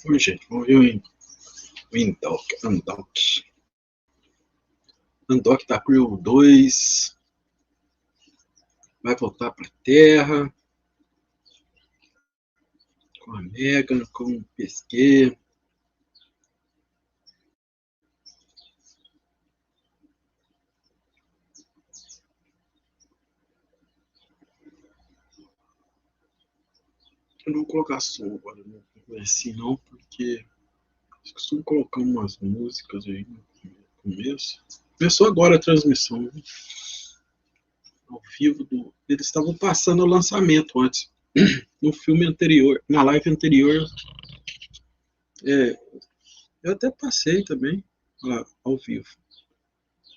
Oi, gente, vamos ver o Undock da Crew-2. Vai voltar para a Terra. Com a Megan, com o Pesquet. Eu não vou colocar som agora no começo, não, porque eu costumo colocar umas músicas aí no começo. Começou agora a transmissão, né? Ao vivo. Eles estavam passando o lançamento antes. No filme anterior, na live anterior. Eu até passei também, lá, ao vivo.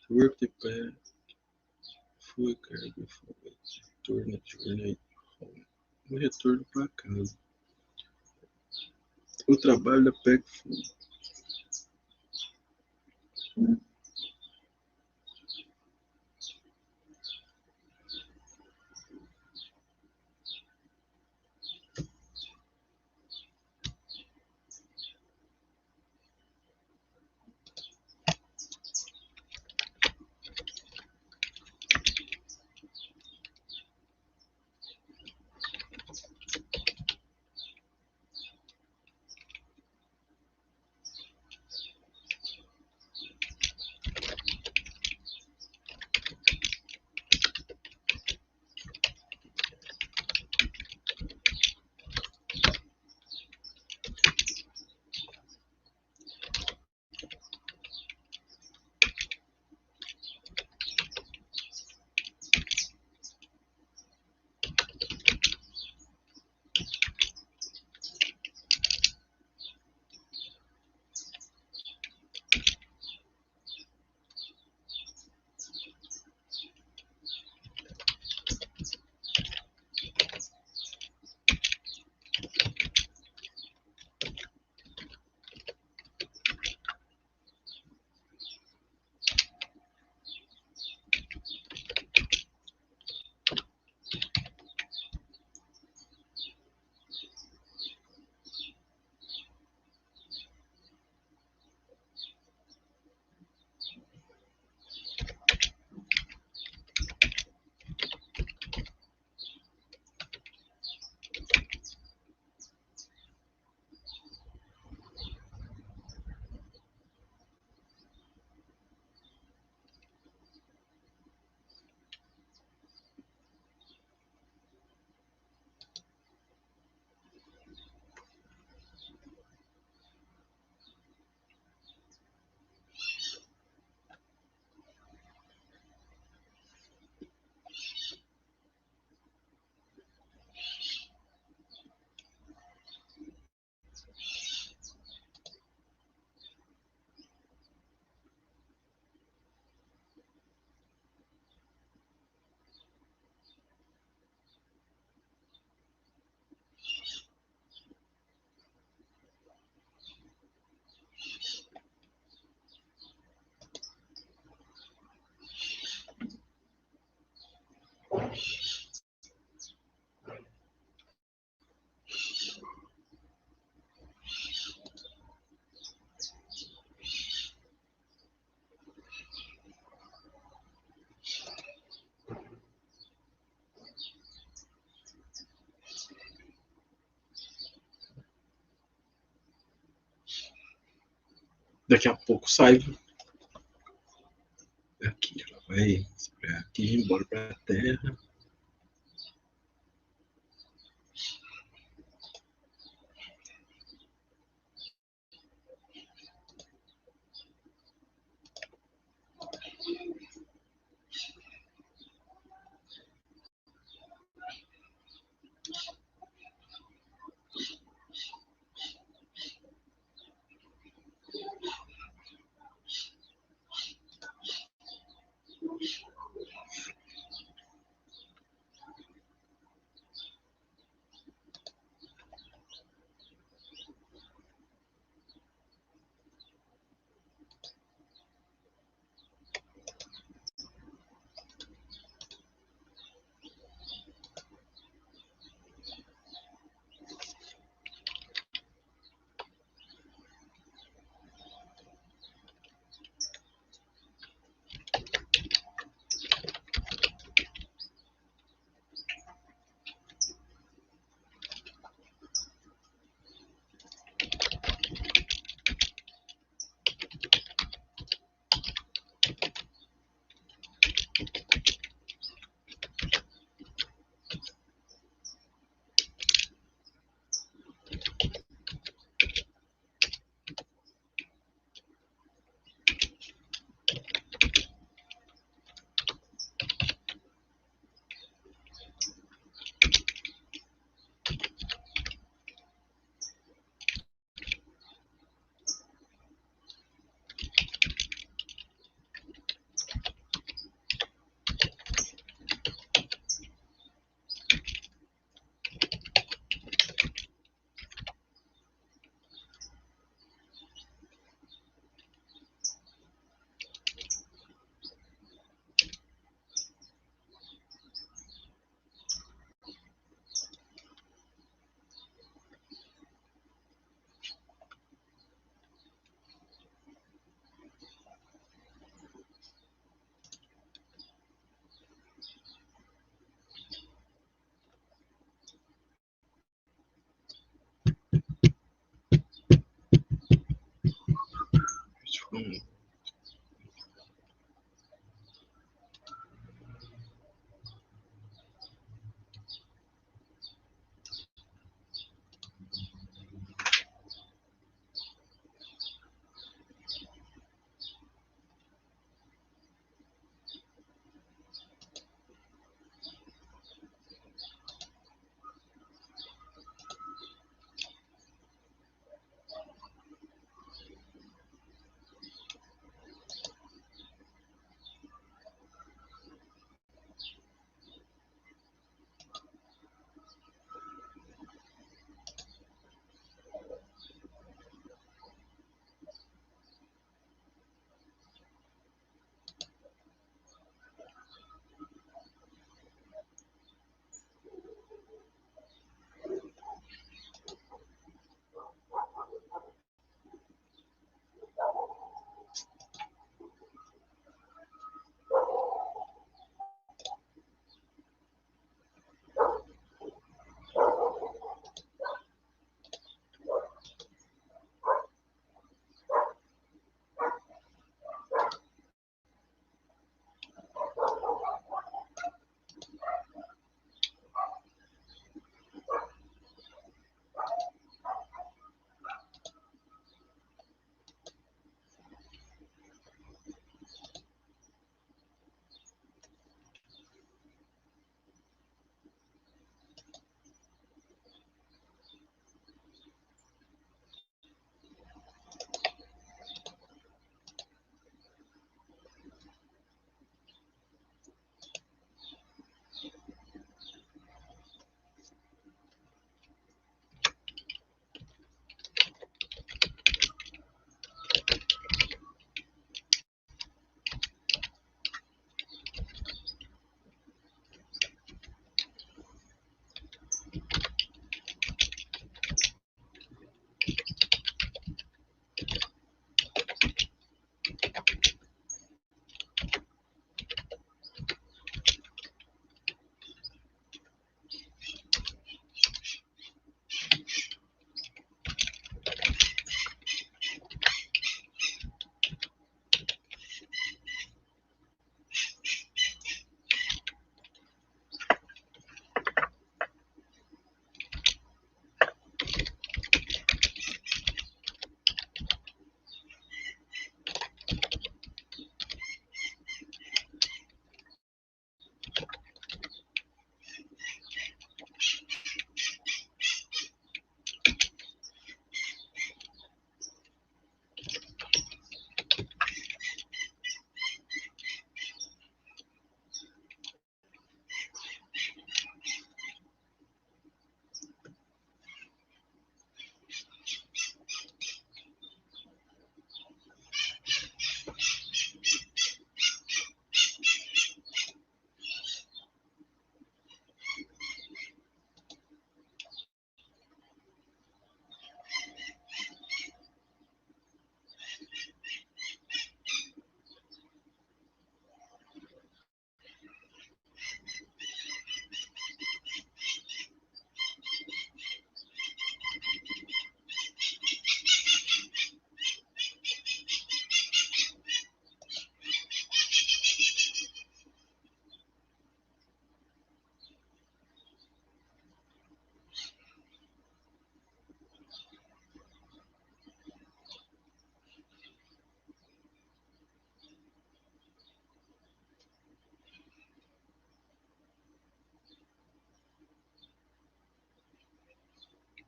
Work the path. Foi, cara, o retorno para casa. O trabalho da Pesquet. Daqui a pouco sai aqui, ela vai aqui ir embora para a Terra.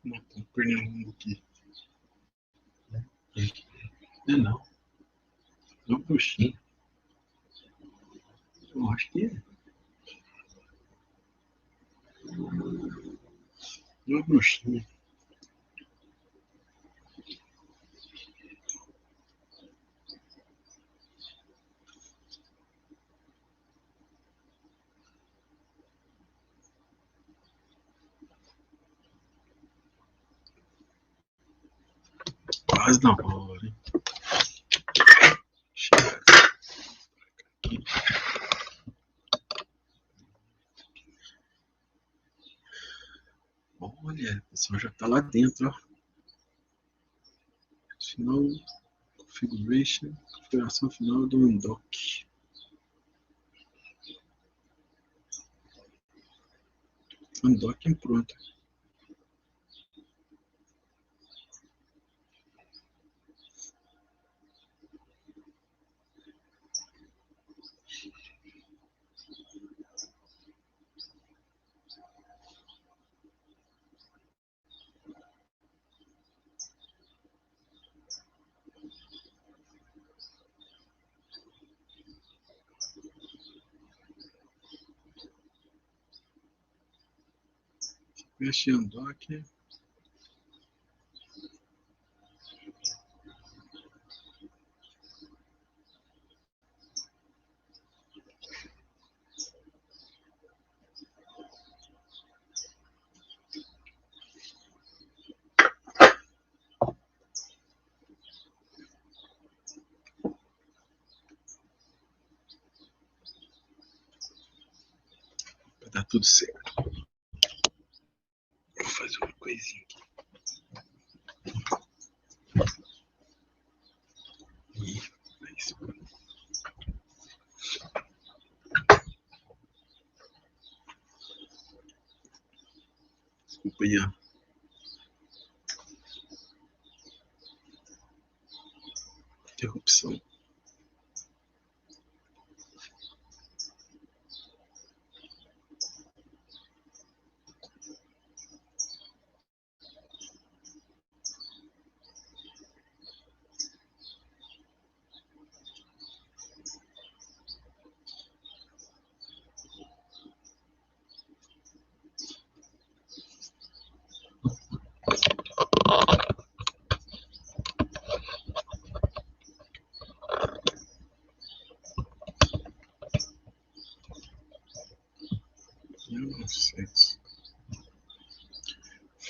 Matando pernilongo aqui. Não. Não é bruxinho. Eu acho que é. Não é bruxinho. Quase na hora, hein? Olha, o pessoal já tá lá dentro, ó. Final, configuração final do undock. Undock pronto. Fecha undock. Vai dar tudo certo. Vou fazer uma coisinha aqui. Desculpa aí, ó. Interrupção.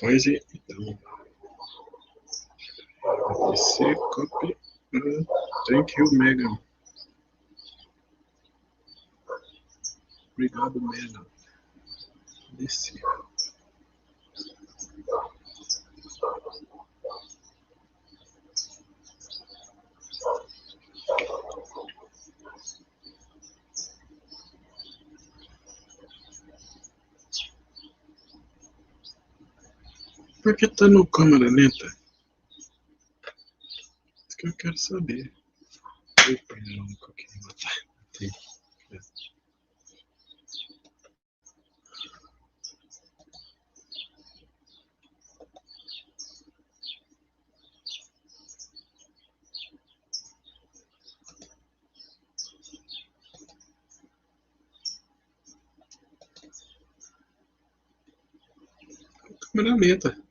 Faz então. PC, copy. Thank you, Megan. Obrigado, Megan. Descer. Por que tá no câmera lenta? Isso que eu quero saber. Opa, não, que eu queria matar. Matei. Câmera lenta.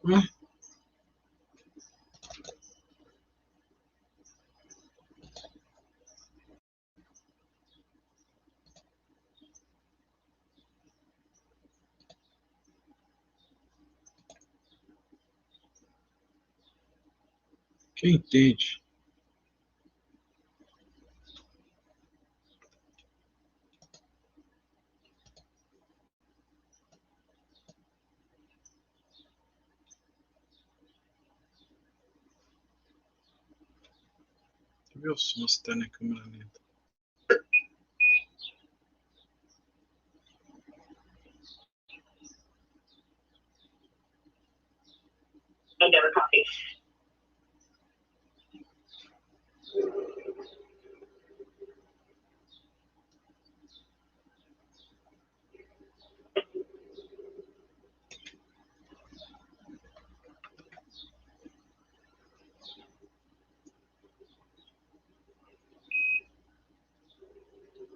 Ué? Quem entende? Deixa eu ver o som se tá na câmera lenta. Endeavour coffee.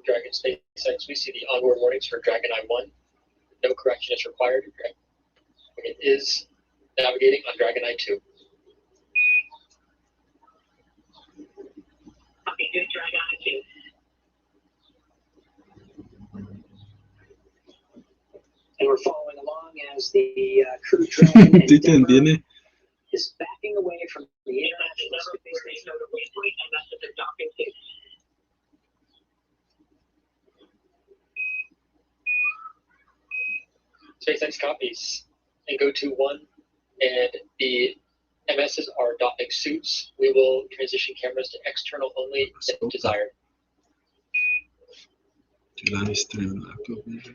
Dragon SpaceX, we see the onboard warnings for Dragon I-1. No correction is required. It is navigating on Dragon I-2. Copy, good Dragon I-2. And we're following along as the Crew Dragon Endeavour is backing away from the International Space Station. Waypoint and that's their docking too. SpaceX copies. And go to 1, and the MSs are docking suits. We will transition cameras to external only if desired. Tirar no extremo lá que eu vejo.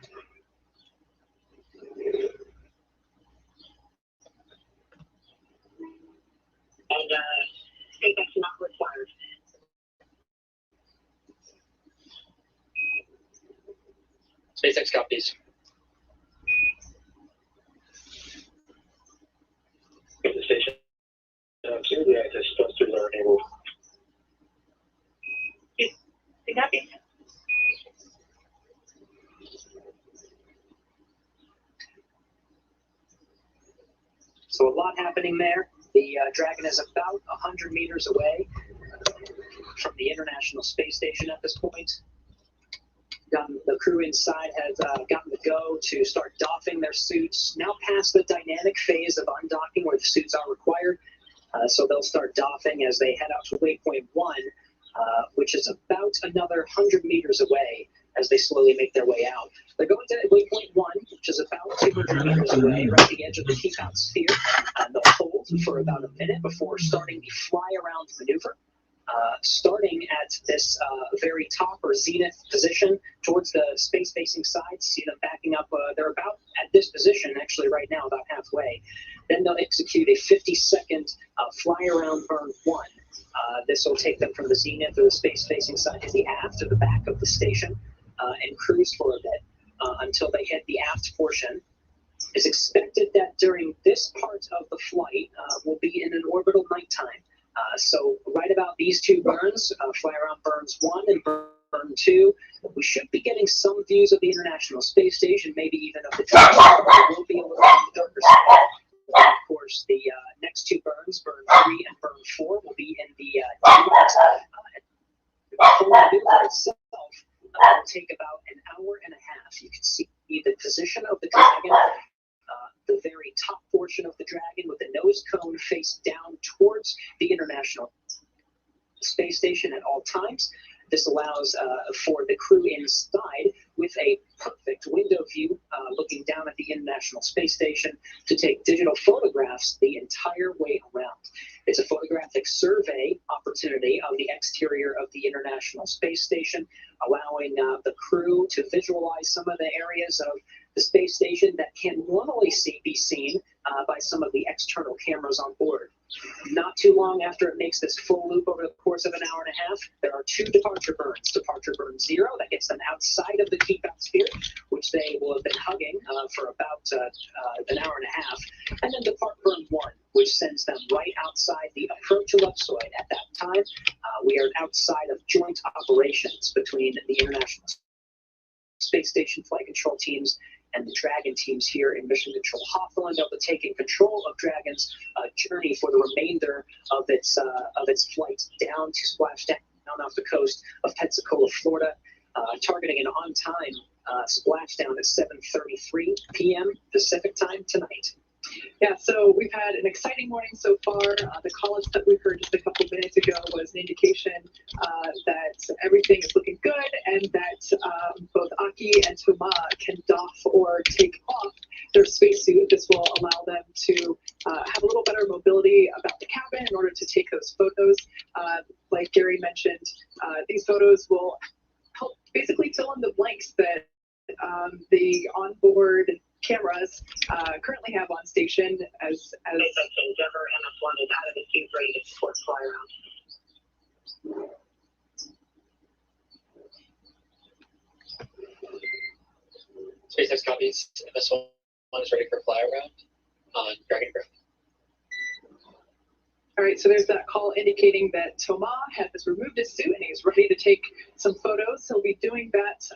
And SpaceX not required. SpaceX copies. At the station, here the access thrusters are enabled. Copy. So a lot happening there. The Dragon is about 100 meters away from the International Space Station at this point. The crew inside has gotten the go to start doffing their suits. Now past the dynamic phase of undocking where the suits are required. So they'll start doffing as they head out to waypoint 1, which is about another 100 meters away as they slowly make their way out. They're going to waypoint 1, which is about 200 meters away, right at the edge of the keep-out sphere. And they'll hold for about a minute before starting the fly-around maneuver. Starting at this very top or zenith position towards the space-facing side. See them backing up. They're about at this position, actually, right now, about halfway. Then they'll execute a 50-second fly-around burn 1. This will take them from the zenith or the space-facing side to the aft or the back of the station and cruise for a bit until they hit the aft portion. It's expected that during this part of the flight will be in an orbital nighttime. So right about these two burns, fly around burns 1 and burn 2, we should be getting some views of the International Space Station, maybe even of the Terra. It will be a little on the darker side. Of course, the next two burns, burn 3 and burn 4, will be in the daylight. The whole maneuver itself will take about an hour and a half. You can see the position of the Dragon. The very top portion of the Dragon with the nose cone face down towards the International Space Station at all times. This allows for the crew inside with a perfect window view looking down at the International Space Station to take digital photographs the entire way around. It's a photographic survey opportunity of the exterior of the International Space Station, allowing the crew to visualize some of the areas of the space station that can normally be seen by some of the external cameras on board. Not too long after it makes this full loop over the course of an hour and a half, there are 2 departure burns. Departure burn 0, that gets them outside of the keep-out sphere, which they will have been hugging for about an hour and a half. And then depart burn 1, which sends them right outside the approach ellipsoid. At that time, we are outside of joint operations between the International Space Station flight control teams and the Dragon teams here in Mission Control Hawthorne. They'll be taking control of Dragon's journey for the remainder of its flight down to splash down off the coast of Pensacola, Florida, targeting an on-time splashdown at 7:33 p.m. Pacific time tonight. Yeah, so we've had an exciting morning so far. The call-ups that we heard just a couple minutes ago was an indication that everything is looking good and that both Aki and Toma can doff or take off their spacesuit. This will allow them to have a little better mobility about the cabin in order to take those photos. Like Gary mentioned, these photos will help basically fill in the blanks that the onboard cameras currently have on station as SpaceX Endeavour MS-1 is out of the suit ready to support fly around. SpaceX copies. MS-1 is ready for fly around on Dragon ground. All right, so there's that call indicating that Toma has removed his suit and he's ready to take some photos. He'll be doing that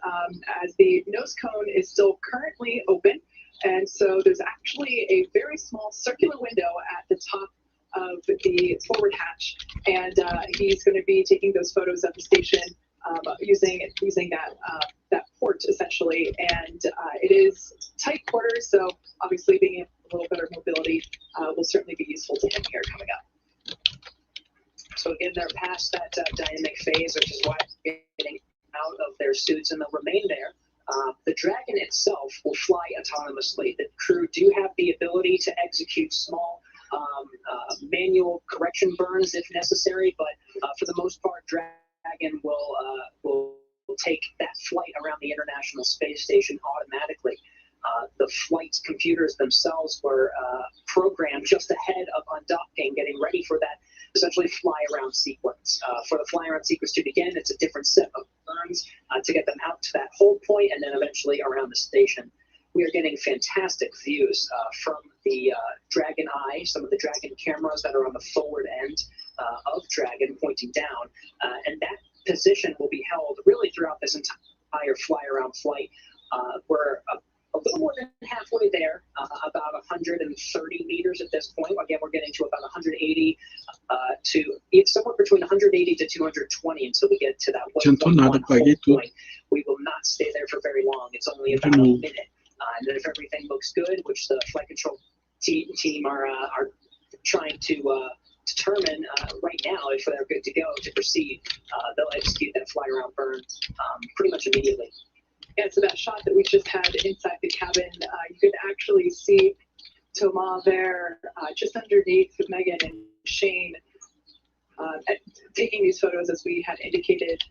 as the nose cone is still currently open. And so there's actually a very small circular window at the top of the forward hatch. And he's going to be taking those photos of the station using that port essentially. And it is tight quarters, so obviously being a little better mobility will certainly be useful to him here coming up. So again, they're past that dynamic phase, which is why they're getting out of their suits, and they'll remain there. The Dragon itself will fly autonomously. The crew do have the ability to execute small manual correction burns if necessary, but for the most part, Dragon will take that flight around the International Space Station automatically. The flight computers themselves were programmed just ahead of undocking, getting ready for that essentially fly-around sequence. For the fly-around sequence to begin, it's a different set of burns to get them out to that hold point and then eventually around the station. We are getting fantastic views from the Dragon Eye, some of the Dragon cameras that are on the forward end of Dragon pointing down, and that position will be held really throughout this entire fly-around flight. We're a little more than halfway there, about 130 meters at this point. Again, we're getting to about 180 to somewhere between 180 to 220 until we get to that point. We will not stay there for very long. It's only about a minute. And then if everything looks good, which the flight control team are trying to determine right now if they're good to go to proceed, they'll execute that fly-around burn pretty much immediately. Yeah, so that shot that we just had inside the cabin, you could actually see Thomas there just underneath Megan and Shane taking these photos as we had indicated.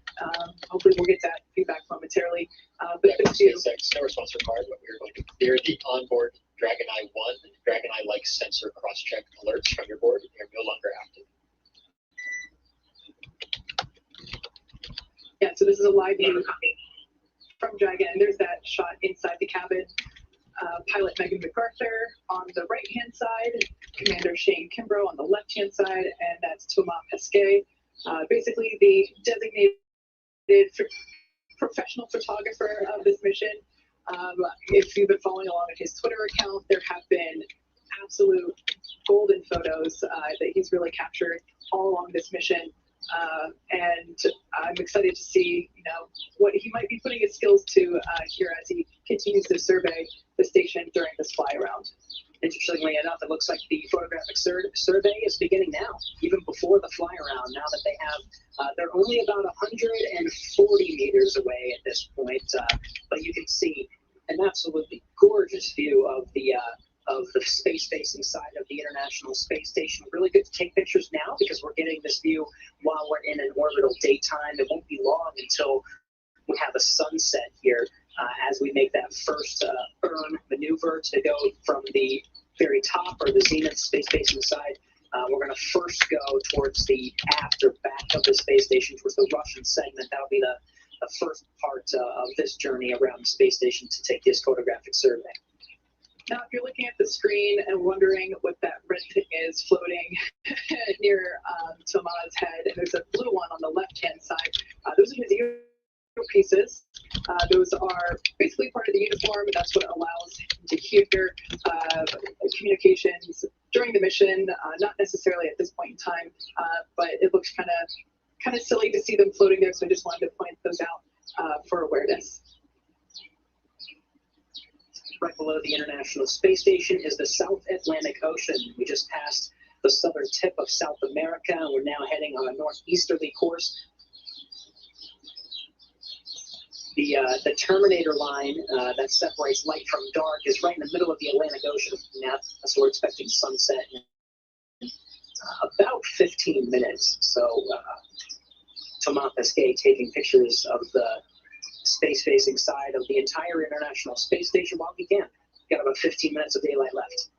Hopefully we'll get that feedback momentarily. But SpaceX, no response required, but we're going to clear the onboard Dragon Eye 1 and Dragon Eye-like sensor cross-check alerts from your board. They're no longer active. Yeah, so this is a live view from Dragon, and there's that shot inside the cabin. Pilot Megan McArthur on the right-hand side, Commander Shane Kimbrough on the left-hand side, and that's Thomas Pesquet, basically the designated professional photographer of this mission. If you've been following along with his Twitter account, there have been absolute golden photos that he's really captured all along this mission. And I'm excited to see, what he might be putting his skills to here as he continues to survey the station during this fly around. Interestingly enough, it looks like the photographic survey is beginning now, even before the fly around. Now that they have, they're only about 140 meters away at this point, but you can see an absolutely gorgeous view of the space-facing side of the International Space Station. Really good to take pictures now because we're getting this view while we're in an orbital daytime. It won't be long until we have a sunset here as we make that first burn maneuver to go from the very top or the zenith space-facing side. We're going to first go towards the aft or back of the space station, towards the Russian segment. That'll be the first part of this journey around the space station to take this photographic survey. Now, if you're looking at the screen and wondering what that red thing is floating near Thomas' head, and there's a blue one on the left-hand side, those are his earpieces. Those are basically part of the uniform, and that's what allows him to hear communications during the mission, not necessarily at this point in time, but it looks kind of silly to see them floating there, so I just wanted to point those out for awareness. Right below the International Space Station is the South Atlantic Ocean. We just passed the southern tip of South America, and we're now heading on a northeasterly course. The Terminator line that separates light from dark is right in the middle of the Atlantic Ocean. Now, so we're expecting sunset in about 15 minutes. So Thomas Pesquet taking pictures of the space-facing side of the entire International Space Station while we can. We've got about 15 minutes of daylight left.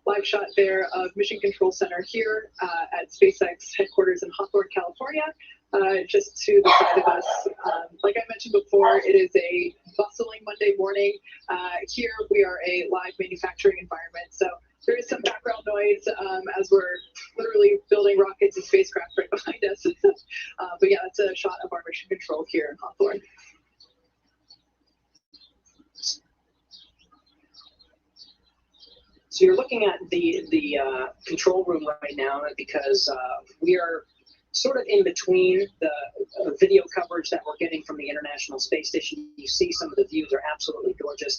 Live shot there of Mission Control Center here at SpaceX headquarters in Hawthorne, California, just to the side of us. Like I mentioned before, it is a bustling Monday morning. Here we are a live manufacturing environment, so there is some background noise as we're literally building rockets and spacecraft right behind us. But yeah, that's a shot of our mission control here in Hawthorne. So you're looking at the control room right now because we are sort of in between the video coverage that we're getting from the International Space Station. You see some of the views are absolutely gorgeous.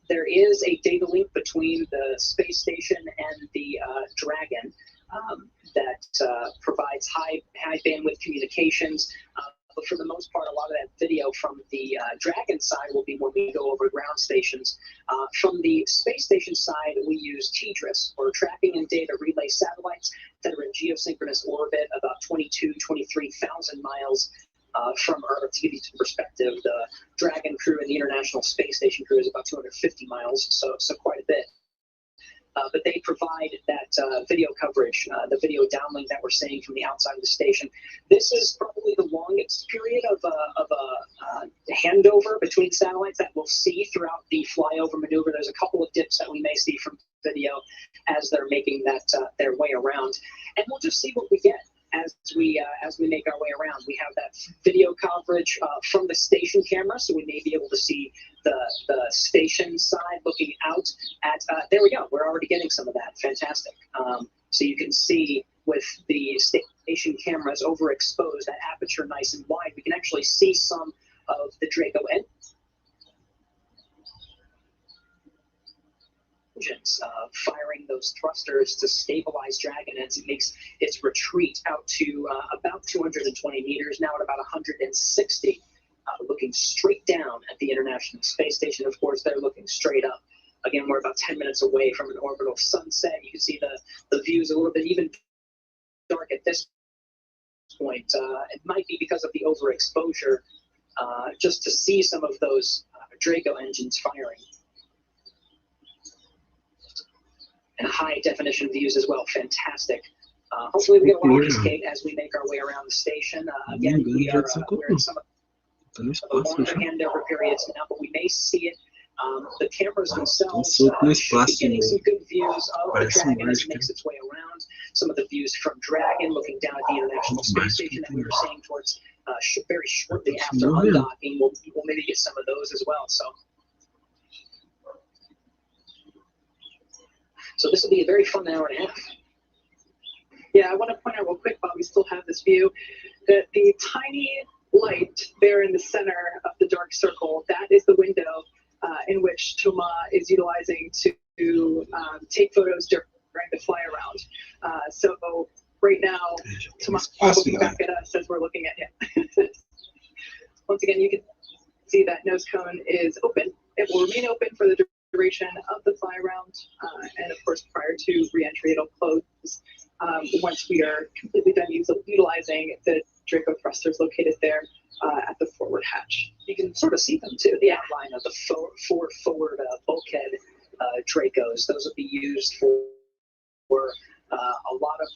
There is a data link between the space station and the Dragon that provides high bandwidth communications. But for the most part, a lot of that video from the Dragon side will be when we go over ground stations. From the space station side, we use TDRS, or Tracking and Data Relay Satellites, that are in geosynchronous orbit about 23,000 miles from Earth. To give you some perspective, the Dragon crew and the International Space Station crew is about 250 miles, so quite a bit. But they provide that video coverage, the video downlink that we're seeing from the outside of the station. This is probably the longest period of a handover between satellites that we'll see throughout the flyover maneuver. There's a couple of dips that we may see from video as they're making that their way around, and we'll just see what we get as we make our way around. We have that video coverage from the station camera, so we may be able to see the station side looking out at, there we go, we're already getting some of that, fantastic. So you can see with the station cameras overexposed, that aperture nice and wide, we can actually see some of the Draco engines firing those thrusters to stabilize Dragon as it makes its retreat out to about 220 meters, now at about 160. Looking straight down at the International Space Station. Of course, they're looking straight up. Again, we're about 10 minutes away from an orbital sunset. You can see the views a little bit even dark at this point. It might be because of the overexposure, just to see some of those Draco engines firing. And high definition views as well, fantastic. Hopefully we get a lot of escape as we make our way around the station. Again, we're in some of the longer handover periods now, but we may see it. The cameras themselves should be getting some good views of the Dragon as it makes its way around. Some of the views from Dragon looking down at the International Space Station that we were seeing towards very shortly after undocking. We'll maybe get some of those as well. So this will be a very fun hour and a half. Yeah, I want to point out real quick while we still have this view that the tiny light there in the center of the dark circle, that is the window in which Thomas is utilizing to take photos during the fly around. So right now, Thomas is looking back at us as we're looking at him. Once again, you can see that nose cone is open. It will remain open for the duration of the fly around, and of course, prior to re-entry, it'll close once we are completely done utilizing the Draco thrusters located there at the forward hatch. You can sort of see them too, the outline of the four forward bulkhead Dracos. Those will be used for a lot of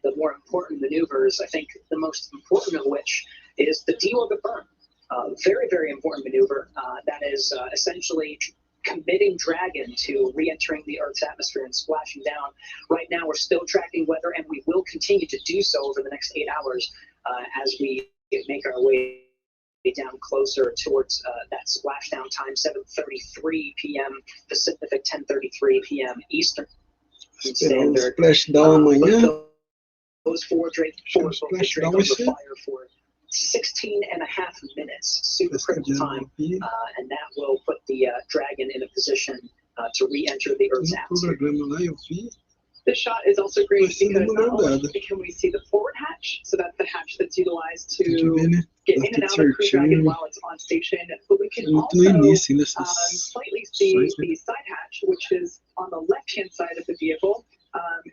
the more important maneuvers. I think the most important of which is the deorbit burn. Very, very important maneuver that is essentially committing Dragon to re-entering the Earth's atmosphere and splashing down. Right now, we're still tracking weather, and we will continue to do so over the next 8 hours as we make our way down closer towards that splashdown time, 7:33 p.m. Pacific, 10:33 p.m. Eastern Standard. Splashdown amanhã. Those four Dracos will fire for 16.5 minutes, super critical time, and that will put the Dragon in a position to re-enter the Earth's atmosphere. This shot is also great because not only can we see the forward hatch, so that's the hatch that's utilized to get in and out of Crew Dragon while it's on station, but we can also slightly see the side hatch, which is on the left-hand side of the vehicle.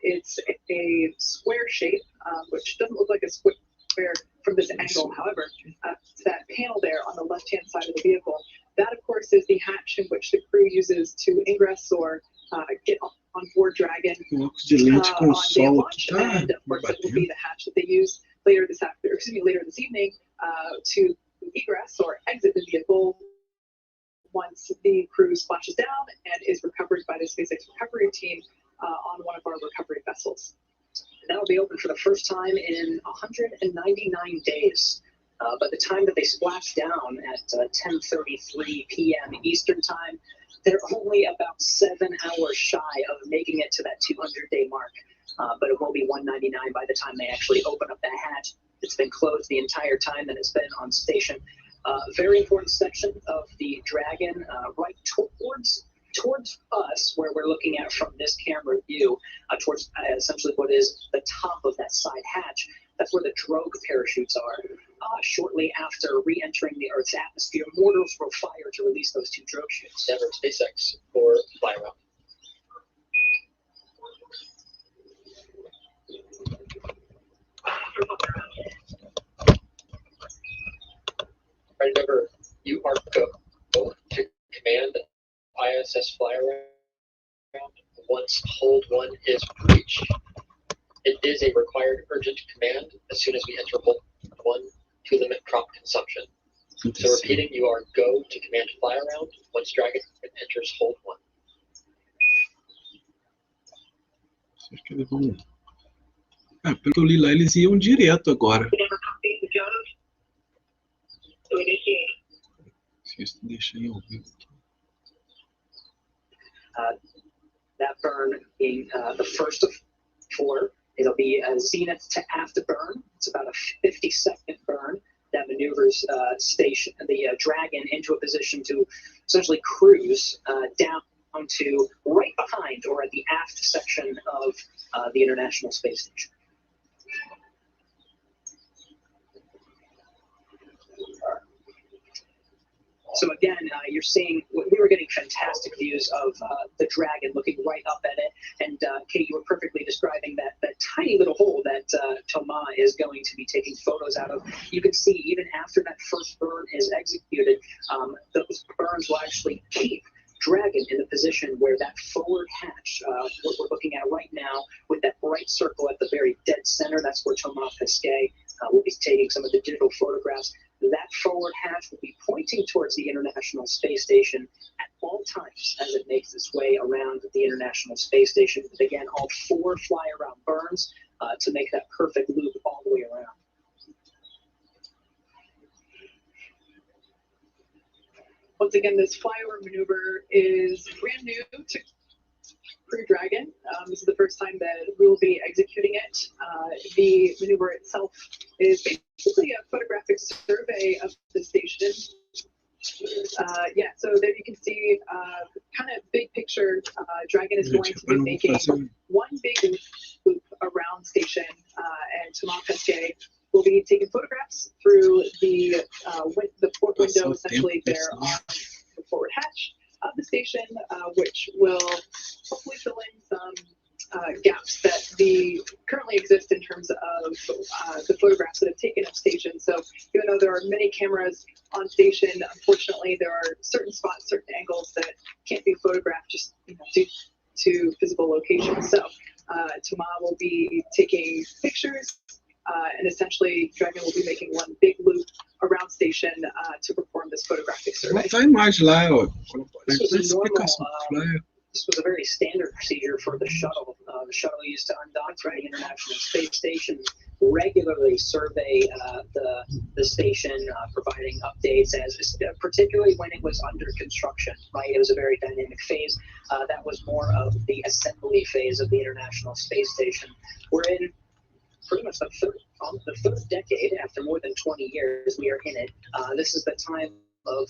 It's a square shape, which doesn't look like a square from this angle. However, that panel there on the left-hand side of the vehicle, that of course is the hatch in which the crew uses to ingress or get on board Dragon on day launch, and of course it will be the hatch that they use later this evening to egress or exit the vehicle once the crew splashes down and is recovered by the SpaceX recovery team on one of our recovery vessels. that'll be open for the first time in 199 days. By the time that they splash down at 10:33 p.m. Eastern Time, they're only about 7 hours shy of making it to that 200-day mark. But it will be 199 by the time they actually open up that hatch. It's been closed the entire time that it's been on station. Very important section of the Dragon, right towards us, where we're looking at from this camera view, towards essentially what is the top of that side hatch. That's where the drogue parachutes are. Shortly after re-entering the Earth's atmosphere, mortars will fire to release those 2 drogue chutes. Never SpaceX or fly around. Right, remember, you are go to command ISS fly around once hold 1 is reached. It is a required urgent command as soon as we enter hold 1 to limit prop consumption. So repeating, you are go to command fly around once Dragon enters hold 1. Acho que eles vão. Pelo que eu li lá, eles iam direto agora. Se isso deixa em ouvido aqui. That burn being the first of 4. It'll be a zenith to aft burn. It's about a 50-second burn that maneuvers the Dragon into a position to essentially cruise down to right behind or at the aft section of the International Space Station. So again, you're seeing, we were getting fantastic views of the Dragon looking right up at it. And Kate, you were perfectly describing that tiny little hole that Thomas is going to be taking photos out of. You can see even after that first burn is executed, those burns will actually keep Dragon in the position where that forward hatch, what we're looking at right now, with that bright circle at the very dead center, that's where Thomas Pesquet will be taking some of the digital photographs. That forward hatch will be pointing towards the International Space Station at all times as it makes its way around the International Space Station. With, again, all 4 fly-around burns to make that perfect loop all the way around. Once again, this flyover maneuver is brand new to Crew Dragon. This is the first time that we will be executing it. The maneuver itself is basically a photographic survey of the station. So there you can see kind of big picture. Dragon is going to be making one big loop around station, and Thomas Pesquet will be taking photographs through the port window. Essentially, there are the forward hatch of the station, which will hopefully fill in some gaps that currently exist in terms of the photographs that have taken up station. So even though there are many cameras on station, unfortunately there are certain spots, certain angles that can't be photographed just due to physical location. So Thomas will be taking pictures, and essentially Dragon will be making one big loop around station to perform this photographic survey. Botar a imagem lá, ó. This was a very standard procedure for the shuttle. The shuttle used to undock from the International Space Station, regularly survey the station, providing updates, particularly when it was under construction. Right, it was a very dynamic phase. That was more of the assembly phase of the International Space Station. We're in pretty much the third decade. After more than 20 years, we are in it. This is the time of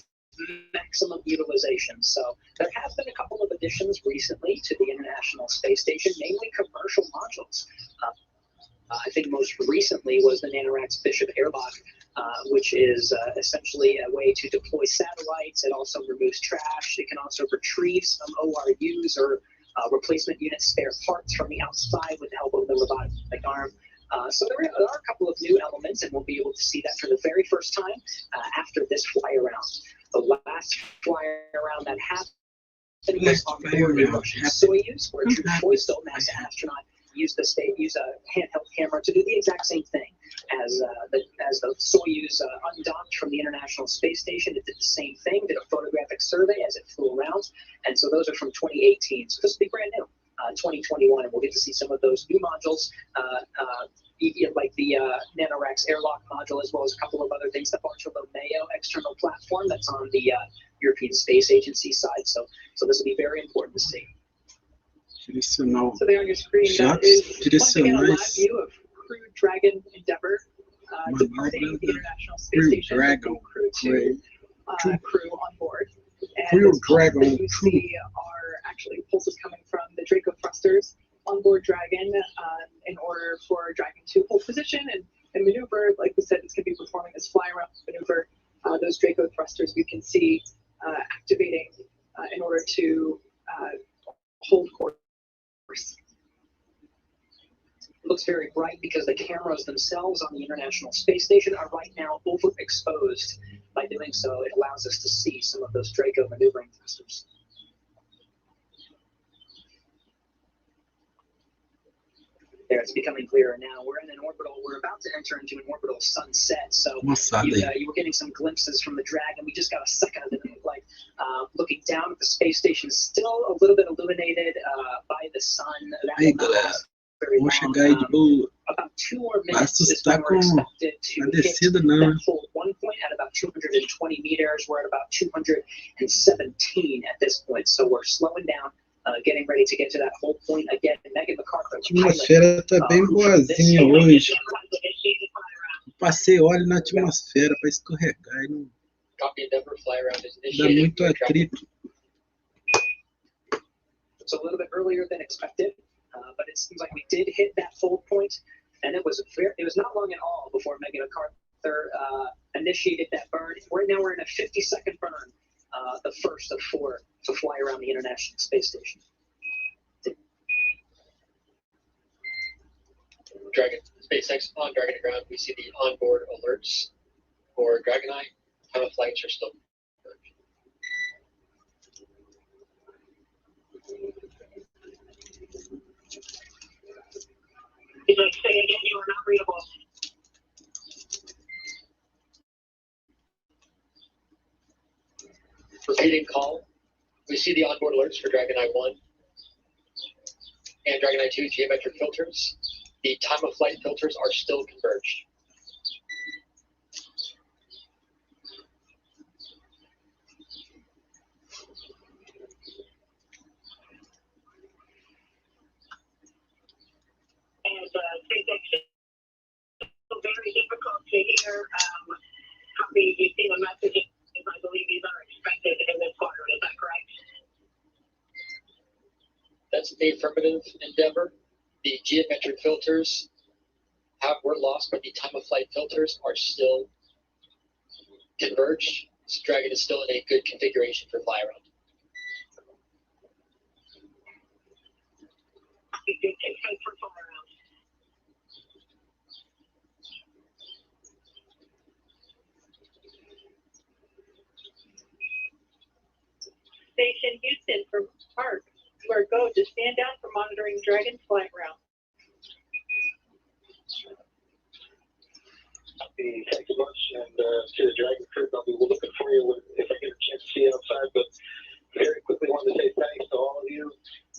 maximum utilization. So there have been a couple of additions recently to the International Space Station, mainly commercial modules. I think most recently was the NanoRacks Bishop airlock, which is essentially a way to deploy satellites. It also removes trash. It can also retrieve some ORUs or replacement unit spare parts from the outside with the help of the robotic arm. So there are a couple of new elements, and we'll be able to see that for the very first time after this fly around. The last fly around that happened was on board the Russian Soyuz, where Drew Foystel, NASA astronaut, used a handheld camera to do the exact same thing as the Soyuz undocked from the International Space Station. It did the same thing, did a photographic survey as it flew around, and so those are from 2018. So this will be brand new 2021, and we'll get to see some of those new modules, like the NanoRacks airlock module, as well as a couple of other things. The Bartolomeo external platform that's on the European Space Agency side. So this will be very important to see. Direcional. So there on your screen, that is once again a live view of Crew-Dragon Endeavour departing the International Space Station with the Crew-2 crew on board. And the pulses that you see are actually pulses coming from the Draco thrusters on board Dragon in order for Dragon to hold position and maneuver. Like we said, it's going to be performing this fly around maneuver. Those Draco thrusters we can see activating in order to hold course. It looks very bright because the cameras themselves on the International Space Station are right now overexposed. By doing so, it allows us to see some of those Draco maneuvering thrusters. There, it's becoming clearer now. We're in an orbital. We're about to enter into an orbital sunset. So you were getting some glimpses from the Dragon. We just got a second of it. Like looking down at the space station, still a little bit illuminated by the sun. About 2 more minutes is when we're expected to hit that hold one point at about 220 meters. We're at about 217 at this point. So we're slowing down. Getting ready to get to that whole point again. Megan McArthur. A atmosfera tá bem boazinha hoje. Passei óleo na atmosfera para escorregar e não dá muito atrito. It's a little bit earlier than expected, but it seems like we did hit that fold point, and it was not long at all before Megan McArthur initiated that burn. Right now we're in a 50-second burn. The first of 4 to fly around the International Space Station. Dragon, SpaceX on Dragon ground, we see the onboard alerts for Dragon Eye. Time of flights are still confirmed. Did I say again you were not readable? Repeating call. We see the onboard alerts for Dragon Eye 1 and Dragon Eye 2 geometric filters. The time of flight filters are still converged. And SpaceX is very difficult to hear. Copy, you see the messages. I believe these are expected in this quarter. Is that correct? That's the affirmative, Endeavour. The geometric filters were lost, but the time of flight filters are still converged. So Dragon is still in a good configuration for fly around. Good take for fly around. Station Houston from Park. You are go to stand down for monitoring Dragon flight route. Thank you much, and to the Dragon crew, I'll be looking for you if I get a chance to see you outside. But very quickly, wanted to say thanks to all of you.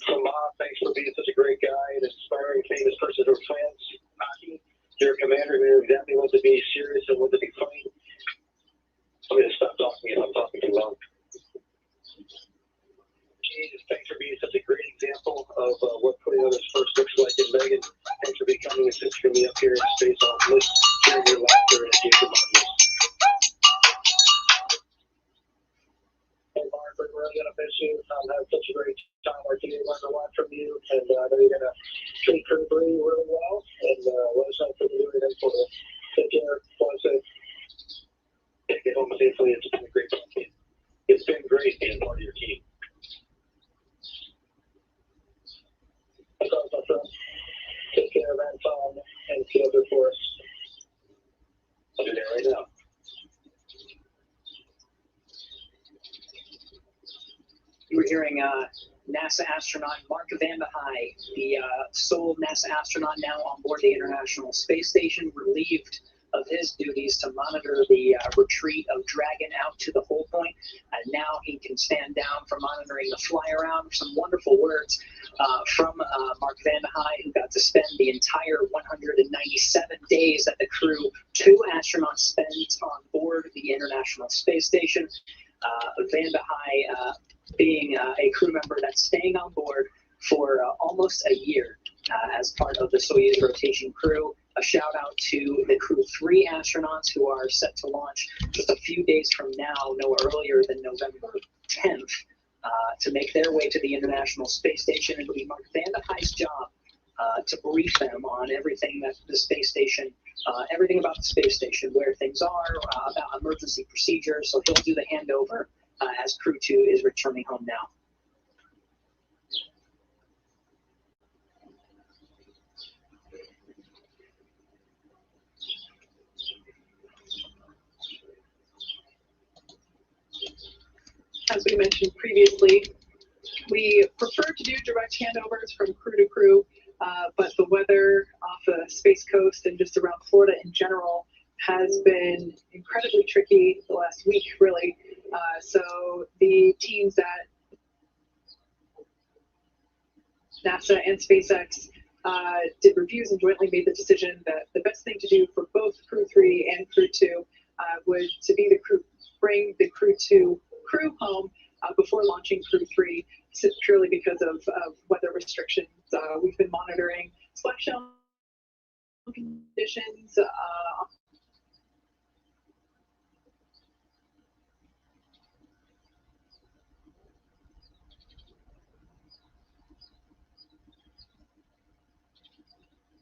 From thanks for being such a great guy, an inspiring, famous person for fans. Aki, you're a commander who knew exactly when to be serious and when to be funny. I'm going to stop talking if I'm talking too long. Thanks for being such a great example of what putting others first looks like. And Megan, thanks for becoming a sister to me up here in space on sharing your laughter and engagement on this. Hey, Mark, we're really going to miss you. Had such a great time working with you. Learned a lot from you. And I know you're going to treat Crew-2 really well. And let us know if you're doing anything for us. Take care. Fly safe. Take it home safely. It's been a great team. It's been great being part of your team. My friend. Take care of Anton and the other for us. I'll do that right now. You were hearing NASA astronaut Mark Vande Hei, the sole NASA astronaut now on board the International Space Station, relieved of his duties to monitor the retreat of Dragon out to the hold point, and now he can stand down for monitoring the fly around. Some wonderful words from Mark Vande Hei, who got to spend the entire 197 days that the Crew-2 astronauts spent on board the International Space Station. Vande Hei being a crew member that's staying on board for almost a year as part of the Soyuz rotation crew. A shout out to the Crew-3 astronauts who are set to launch just a few days from now, no earlier than November 10th, to make their way to the International Space Station. It'll be Mark Vande Hei's job to brief them on everything that the space station, everything about the space station, where things are, about emergency procedures. So he'll do the handover as Crew-2 is returning home now. As we mentioned previously, we prefer to do direct handovers from crew to crew, but the weather off the Space Coast and just around Florida in general has been incredibly tricky the last week, really. So the teams at NASA and SpaceX did reviews and jointly made the decision that the best thing to do for both Crew-3 and Crew-2 was to be the crew, bring the Crew-2 crew home before launching Crew-3, purely because of weather restrictions. We've been monitoring splashdown conditions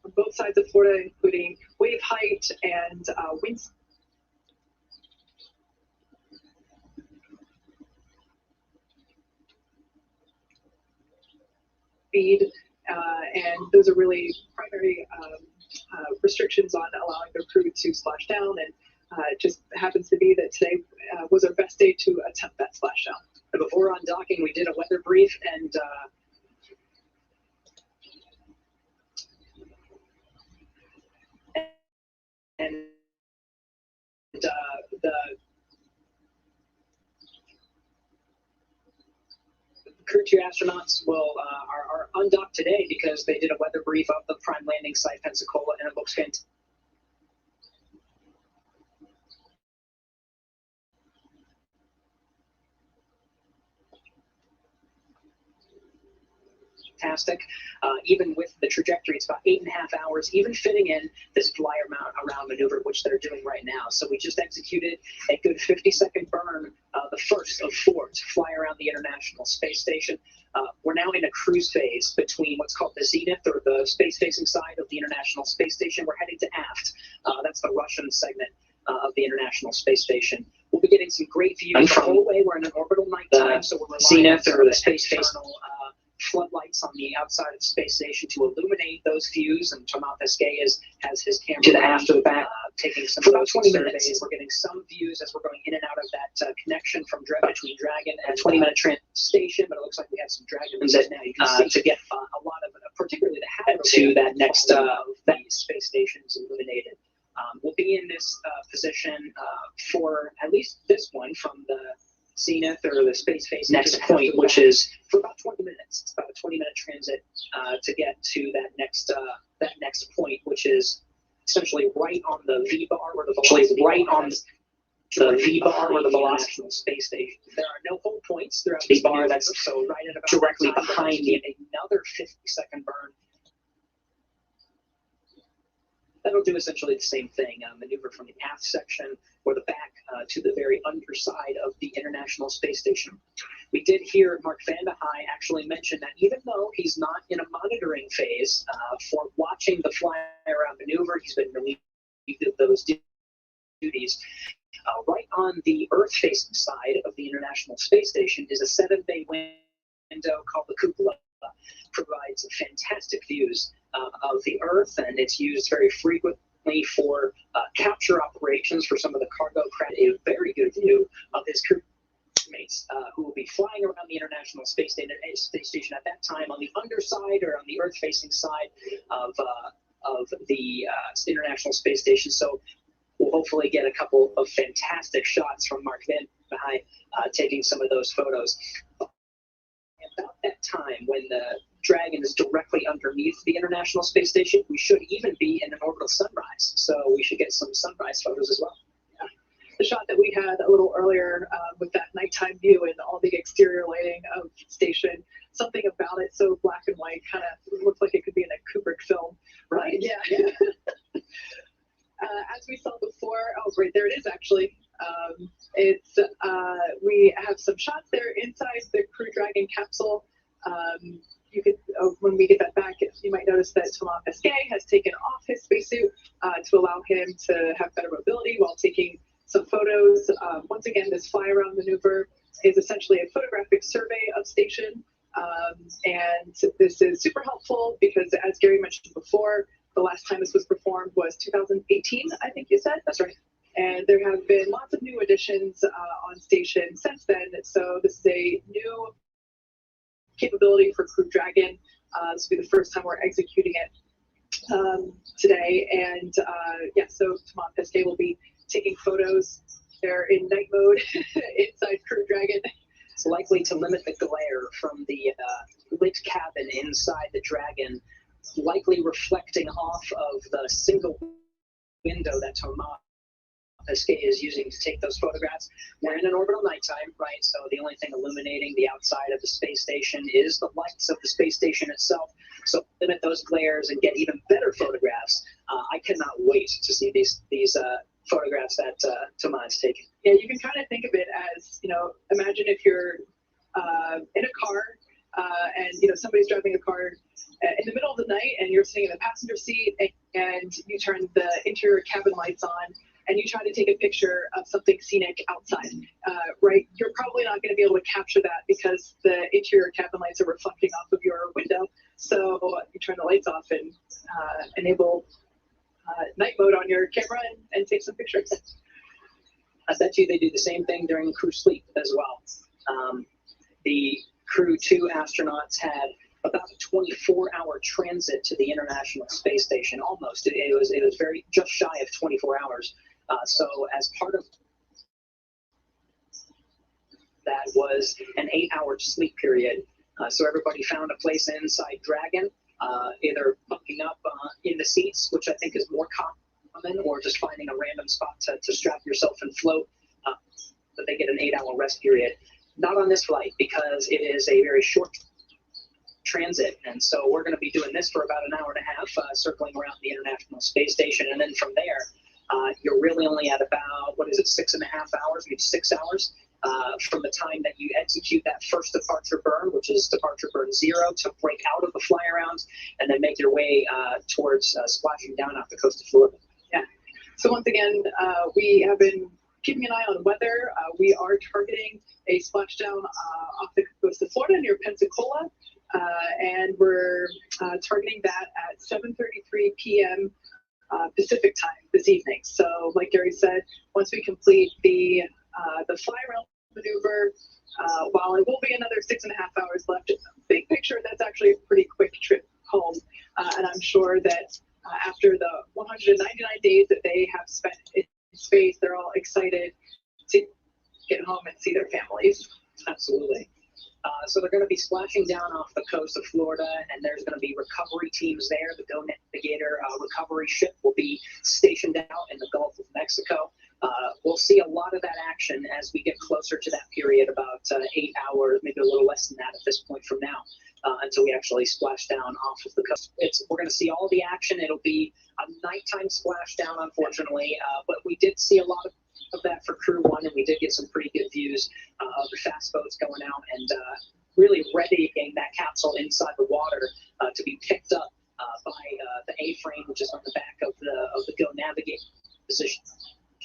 on both sides of Florida, including wave height and wind speed, and those are really primary restrictions on allowing the crew to splash down, and it just happens to be that today was our best day to attempt that splashdown. And before undocking, we did a weather brief, and the Crew-2 astronauts are undocked today because they did a weather brief of the prime landing site, Pensacola, and it looks fantastic. Even with the trajectory, it's about 8.5 hours, even fitting in this fly around maneuver, which they're doing right now. So we just executed a good 50-second burn, the first of 4 to fly around the International Space Station. We're now in a cruise phase between what's called the zenith, or the space-facing side of the International Space Station. We're heading to aft. That's the Russian segment of the International Space Station. We'll be getting some great views the whole way. We're in an orbital nighttime, so we're relying on the space-facing floodlights on the outside of the space station to illuminate those views, and Thomas Pesquet has his camera to the aft of the back, taking some of those surveys. We're getting some views as we're going in and out of that connection from between Dragon and 20-minute station, but it looks like we have some Dragons that now you can see to get a lot of, particularly the habitable to that next that space station is illuminated. We'll be in this position for at least this one from the zenith, or the space-facing next point, which is for about 20 minutes. It's about a 20-minute transit to get to that next point, which is essentially right on the V-bar, or the velocity of the space station. There are no hold points throughout the bar. That's so right at about directly behind me. Another 50-second burn. That'll do essentially the same thing, maneuver from the aft section or the back to the very underside of the International Space Station. We did hear Mark Vande Hei actually mention that even though he's not in a monitoring phase for watching the fly-around maneuver, he's been relieved of those duties. Right on the Earth-facing side of the International Space Station is a 7-bay window called the cupola. Provides fantastic views of the Earth, and it's used very frequently for capture operations for some of the cargo craft. A very good view of his crewmates who will be flying around the International Space Station at that time on the underside or on the Earth-facing side of the International Space Station. So we'll hopefully get a couple of fantastic shots from Mark Vande by taking some of those photos. About that time, when the Dragon is directly underneath the International Space Station, we should even be in an orbital sunrise. So we should get some sunrise photos as well. Yeah. The shot that we had a little earlier with that nighttime view and all the exterior lighting of the station, something about it so black and white, kind of looked like it could be in a Kubrick film. Right. Yeah. As we saw before, oh, right there it is actually. We have some shots there inside the Crew Dragon capsule. You could, when we get that back, you might notice that Thomas Pesquet has taken off his spacesuit to allow him to have better mobility while taking some photos. Once again, this fly around maneuver is essentially a photographic survey of station. And this is super helpful because, as Gary mentioned before, the last time this was performed was 2018, I think you said. That's right. And there have been lots of new additions on station since then. So this is a new capability for Crew Dragon. This will be the first time we're executing it today. And yeah, so Thomas Pesquet will be taking photos. They're in night mode inside Crew Dragon. It's likely to limit the glare from the lit cabin inside the Dragon, likely reflecting off of the single window that Thomas Pesquet is using to take those photographs. We're in an orbital nighttime, right? So the only thing illuminating the outside of the space station is the lights of the space station itself. So limit those glares and get even better photographs. I cannot wait to see these photographs that Thomas is taking. Yeah, you can kind of think of it as, imagine if you're in a car and, somebody's driving a car in the middle of the night and you're sitting in the passenger seat and you turn the interior cabin lights on and you try to take a picture of something scenic outside, right? You're probably not going to be able to capture that because the interior cabin lights are reflecting off of your window. So you turn the lights off and enable night mode on your camera and take some pictures. I bet you they do the same thing during crew sleep as well. The Crew-2 astronauts had about a 24-hour transit to the International Space Station, almost. It was very just shy of 24 hours. So as part of that was an 8-hour sleep period. So everybody found a place inside Dragon, either bunking up in the seats, which I think is more common, or just finding a random spot to strap yourself and float, but they get an 8-hour rest period. Not on this flight because it is a very short transit, and so we're going to be doing this for about an hour and a half, circling around the International Space Station, and then from there, you're really only at about, 6.5 hours, maybe 6 hours, from the time that you execute that first departure burn, which is departure burn 0, to break out of the fly around, and then make your way towards splashing down off the coast of Florida. Yeah. So once again, we have been keeping an eye on weather. We are targeting a splashdown off the coast of Florida near Pensacola. And we're targeting that at 7:33 p.m. Pacific time this evening. So, like Gary said, once we complete the fly around maneuver, while it will be another 6.5 hours left, big picture, that's actually a pretty quick trip home. And I'm sure that after the 199 days that they have spent in space, they're all excited to get home and see their families. Absolutely. So they're going to be splashing down off the coast of Florida, and there's going to be recovery teams there. The Go Navigator recovery ship will be stationed out in the Gulf of Mexico. We'll see a lot of that action as we get closer to that period, about 8 hours, maybe a little less than that at this point from now, until we actually splash down off of the coast. We're going to see all the action. It'll be a nighttime splashdown, unfortunately, but we did see a lot of that for Crew-1, and we did get some pretty good views of the fast boats going out and really readying that capsule inside the water to be picked up by the A-frame, which is on the back of the Go Navigator position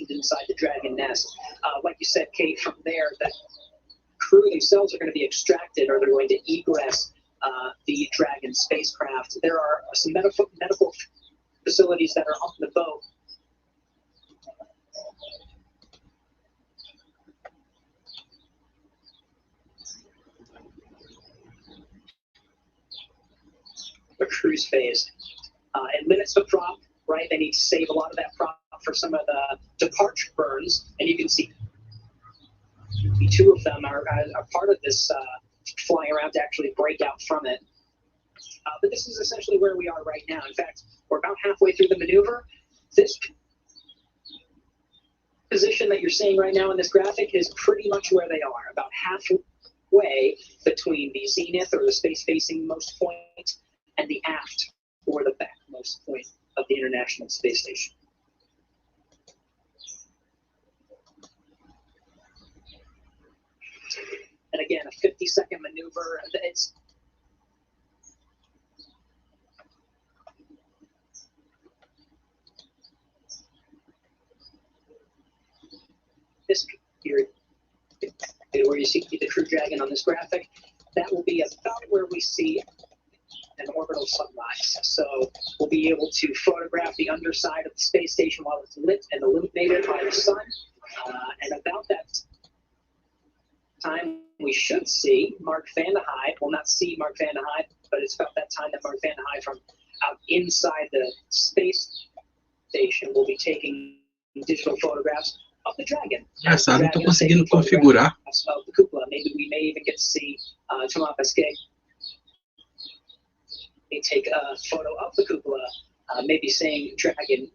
inside the Dragon nest. Like you said, Kate, from there, the crew themselves are going to be extracted, or they're going to egress the Dragon spacecraft. There are some medical facilities that are on the boat. The cruise phase. It limits the prop, right? They need to save a lot of that prop for some of the departure burns, and you can see The two of them are part of this flying around to actually break out from it. But this is essentially where we are right now. In fact, we're about halfway through the maneuver. This position that you're seeing right now in this graphic is pretty much where they are, about halfway between the zenith or the space-facing most point and the aft or the backmost point of the International Space Station. And again, a 50-second maneuver. It's this period where you see the Crew Dragon on this graphic, that will be about where we see an orbital sunrise. So we'll be able to photograph the underside of the space station while it's lit and illuminated by the sun. And about that time, we should see Mark Vande Hei. We'll not see Mark Vande Hei, but it's about that time that Mark Vande Hei from out inside the space station will be taking digital photographs of the Dragon. Engraçado, não estou conseguindo configurar. Of the cupola. Maybe we may even get to see Thomas Pesquet take a photo of the cupola, maybe seeing Dragon,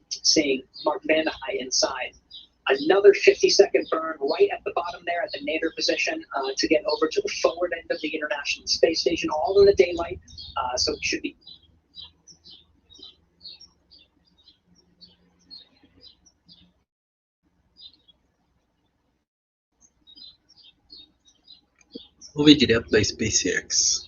seeing Mark Vande Hei inside. Another 50-second burn right at the bottom there at the nadir position to get over to the forward end of the International Space Station, all in the daylight. So it should be. Vou ver direto da SpaceX.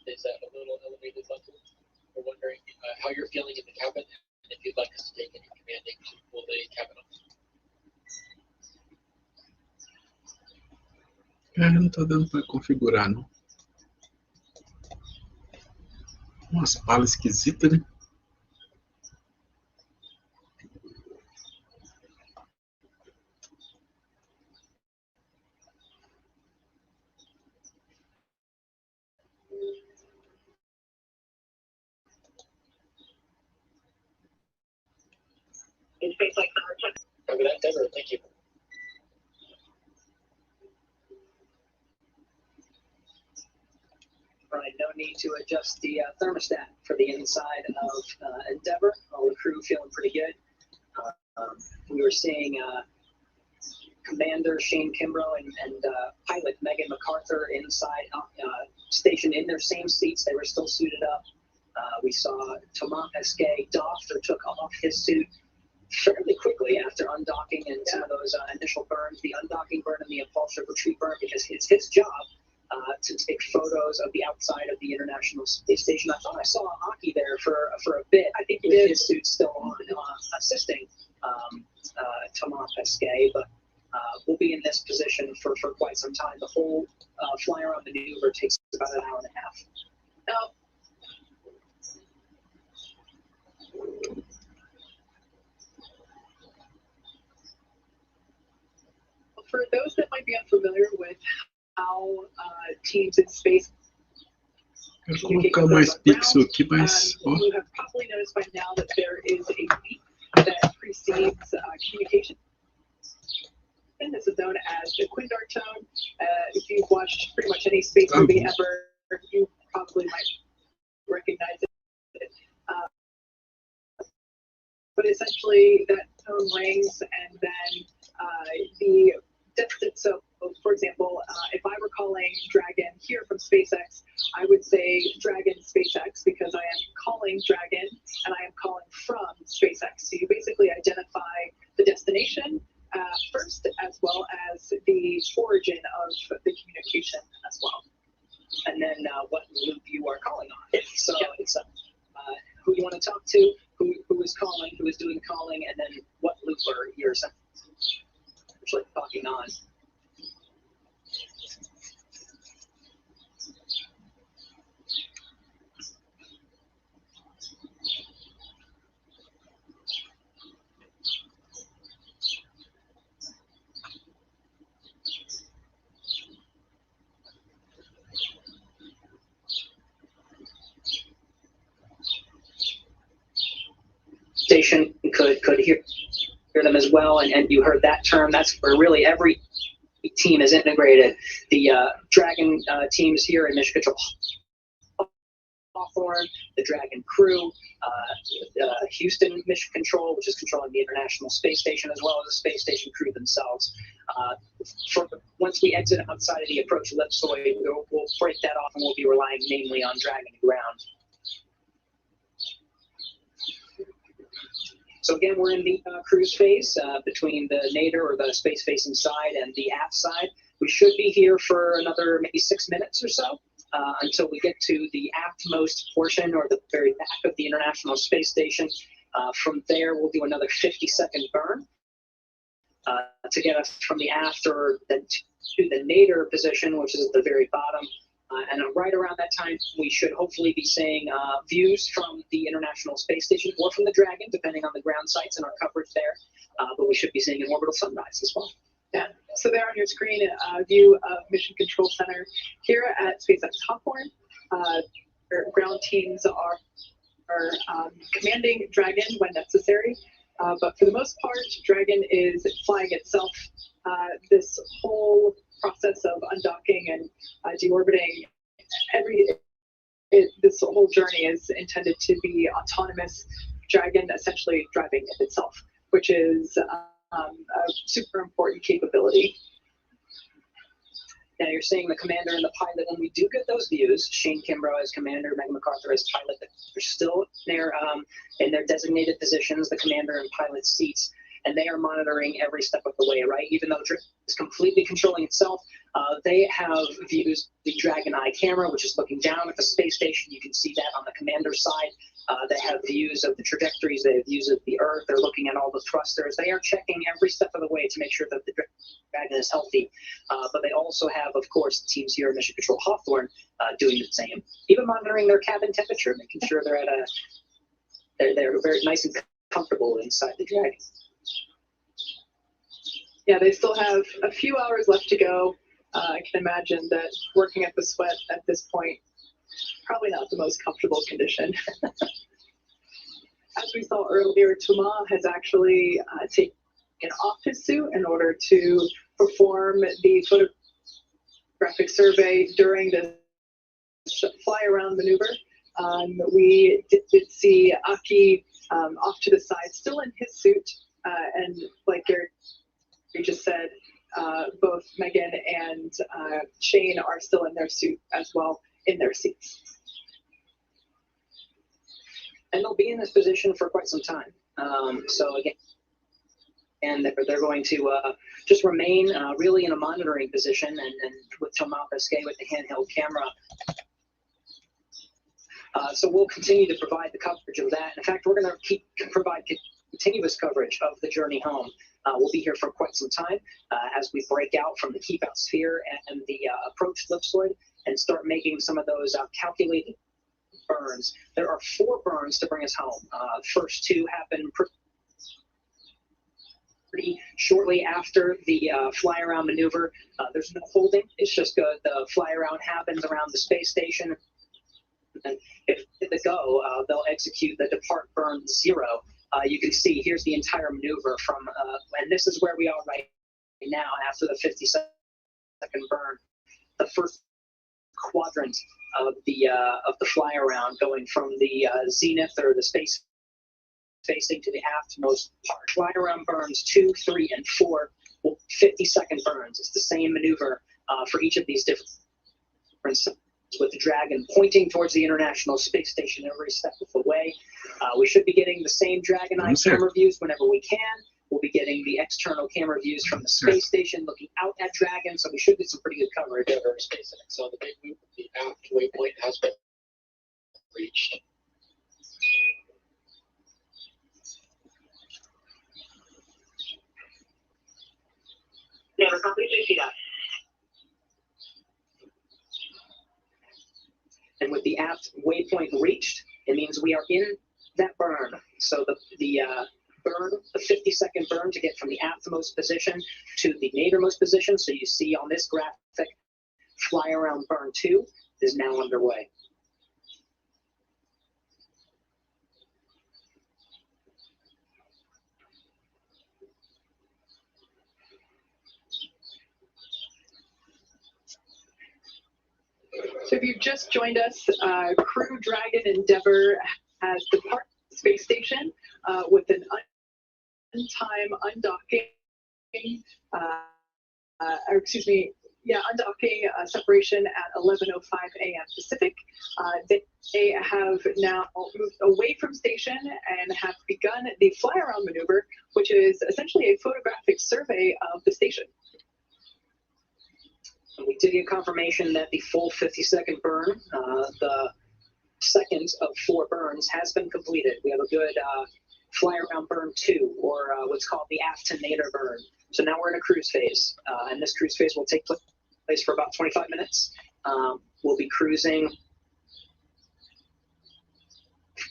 Is that a little elevated level? We're wondering how you're feeling in the cabin, and if you'd like us to take any commanding to pull the cabin up. Não tá dando para configurar, não. Umas palas esquisitas, né? In SpaceX Crew-2. Copy that, Endeavour. Thank you. All right, no need to adjust the thermostat for the inside of Endeavour. All the crew feeling pretty good. We were seeing Commander Shane Kimbrough and pilot Megan McArthur inside, stationed in their same seats. They were still suited up. We saw Thomas Pesquet doffed or took off his suit fairly quickly after undocking and some of those initial burns, the undocking burn and the impulsive retreat burn, because it's his job to take photos of the outside of the International Space Station. I thought I saw Aki there for a bit. I think with his suit still on, assisting Thomas Pesquet, but we'll be in this position for quite some time. The whole fly around maneuver takes about an hour and a half. Now, for those that might be unfamiliar with how teams in space Quero colocar mais pixel aqui, mas ó. you have probably noticed by now that there is a beep that precedes communication. And this is known as the Quindar tone. If you've watched pretty much any space movie ever, you probably might recognize it. But essentially, that tone rings, and then the destination. So, for example, if I were calling Dragon here from SpaceX, I would say Dragon SpaceX because I am calling Dragon and I am calling from SpaceX. So you basically identify the destination first, as well as the origin of the communication as well, and then what loop you are calling on. So it's who you want to talk to, who is calling, who is doing calling, and then what looper you're essentially talking on. Station could hear them as well, and you heard that term. That's where really every team is integrated. The Dragon teams here in Mission Control Hawthorne, the Dragon Crew, Houston Mission Control, which is controlling the International Space Station, as well as the Space Station crew themselves. Once we exit outside of the approach ellipsoid, we'll break that off, and we'll be relying mainly on dragging the ground. So again, we're in the cruise phase between the nadir or the space-facing side and the aft side. We should be here for another maybe 6 minutes or so until we get to the aftmost portion or the very back of the International Space Station. From there, we'll do another 50-second burn to get us from the aft or to the nadir position, which is at the very bottom. And right around that time, we should hopefully be seeing views from the International Space Station or from the Dragon, depending on the ground sites and our coverage there. But we should be seeing an orbital sunrise as well. Yeah. So there on your screen, a view of Mission Control Center here at SpaceX Hawthorne. Our ground teams are commanding Dragon when necessary. But for the most part, Dragon is flying itself. This whole process of undocking and deorbiting, this whole journey is intended to be autonomous. Dragon essentially driving it itself, which is a super important capability. Now you're seeing the commander and the pilot, and we do get those views. Shane Kimbrough as commander, Meg McArthur as pilot. They're still in their designated positions, the commander and pilot seats, and they are monitoring every step of the way, right? Even though Dragon is completely controlling itself, they have views, the Dragon Eye camera, which is looking down at the space station. You can see that on the commander side. They have views of the trajectories. They have views of the Earth. They're looking at all the thrusters. They are checking every step of the way to make sure that the Dragon is healthy. But they also have, of course, the teams here at Mission Control Hawthorne doing the same. Even monitoring their cabin temperature, making sure they're they're very nice and comfortable inside the Dragon. Yeah, they still have a few hours left to go. I can imagine that working up the sweat at this point, probably not the most comfortable condition. As we saw earlier, Thomas has actually taken off his suit in order to perform the photographic survey during this fly-around maneuver. We did see Aki off to the side, still in his suit, and like Gary just said, both Megan and Shane are still in their suit as well, in their seats. And they'll be in this position for quite some time. So again, and they're going to just remain really in a monitoring position, and with Thomas Pesquet with the handheld camera. So we'll continue to provide the coverage of that. In fact, we're going to provide continuous coverage of the journey home. We'll be here for quite some time as we break out from the keep out sphere and the approach ellipsoid and start making some of those calculated burns. There are 4 burns to bring us home. First 2 happen pretty shortly after the fly around maneuver. There's no holding. It's just the fly around happens around the space station. And if they go, they'll execute the depart burn 0. You can see here's the entire maneuver from, and this is where we are right now after the 50-second burn. The first quadrant of the fly around, going from the zenith or the space facing to the aftmost part. Fly around burns 2, 3, and 4. 50-second burns. It's the same maneuver for each of these different with the Dragon pointing towards the International Space Station every step of the way. We should be getting the same Dragon Eye camera views whenever we can. We'll be getting the external camera views from the space station looking out at Dragon, so we should get some pretty good coverage over SpaceX. So the big move, the aft waypoint has been reached. you see that? And with the aft waypoint reached, it means we are in that burn. So the burn, the 50-second burn to get from the aftmost position to the nadirmost position. So you see on this graphic, fly around burn 2 is now underway. So if you've just joined us, Crew Dragon Endeavour has departed the space station with an on-time undocking, undocking separation at 11:05 a.m. Pacific. They have now moved away from station and have begun the fly-around maneuver, which is essentially a photographic survey of the station. We did get confirmation that the full 50-second burn, the second of 4 burns, has been completed. We have a good fly around burn 2, or what's called the aft to nadir burn. So now we're in a cruise phase, and this cruise phase will take place for about 25 minutes. We'll be cruising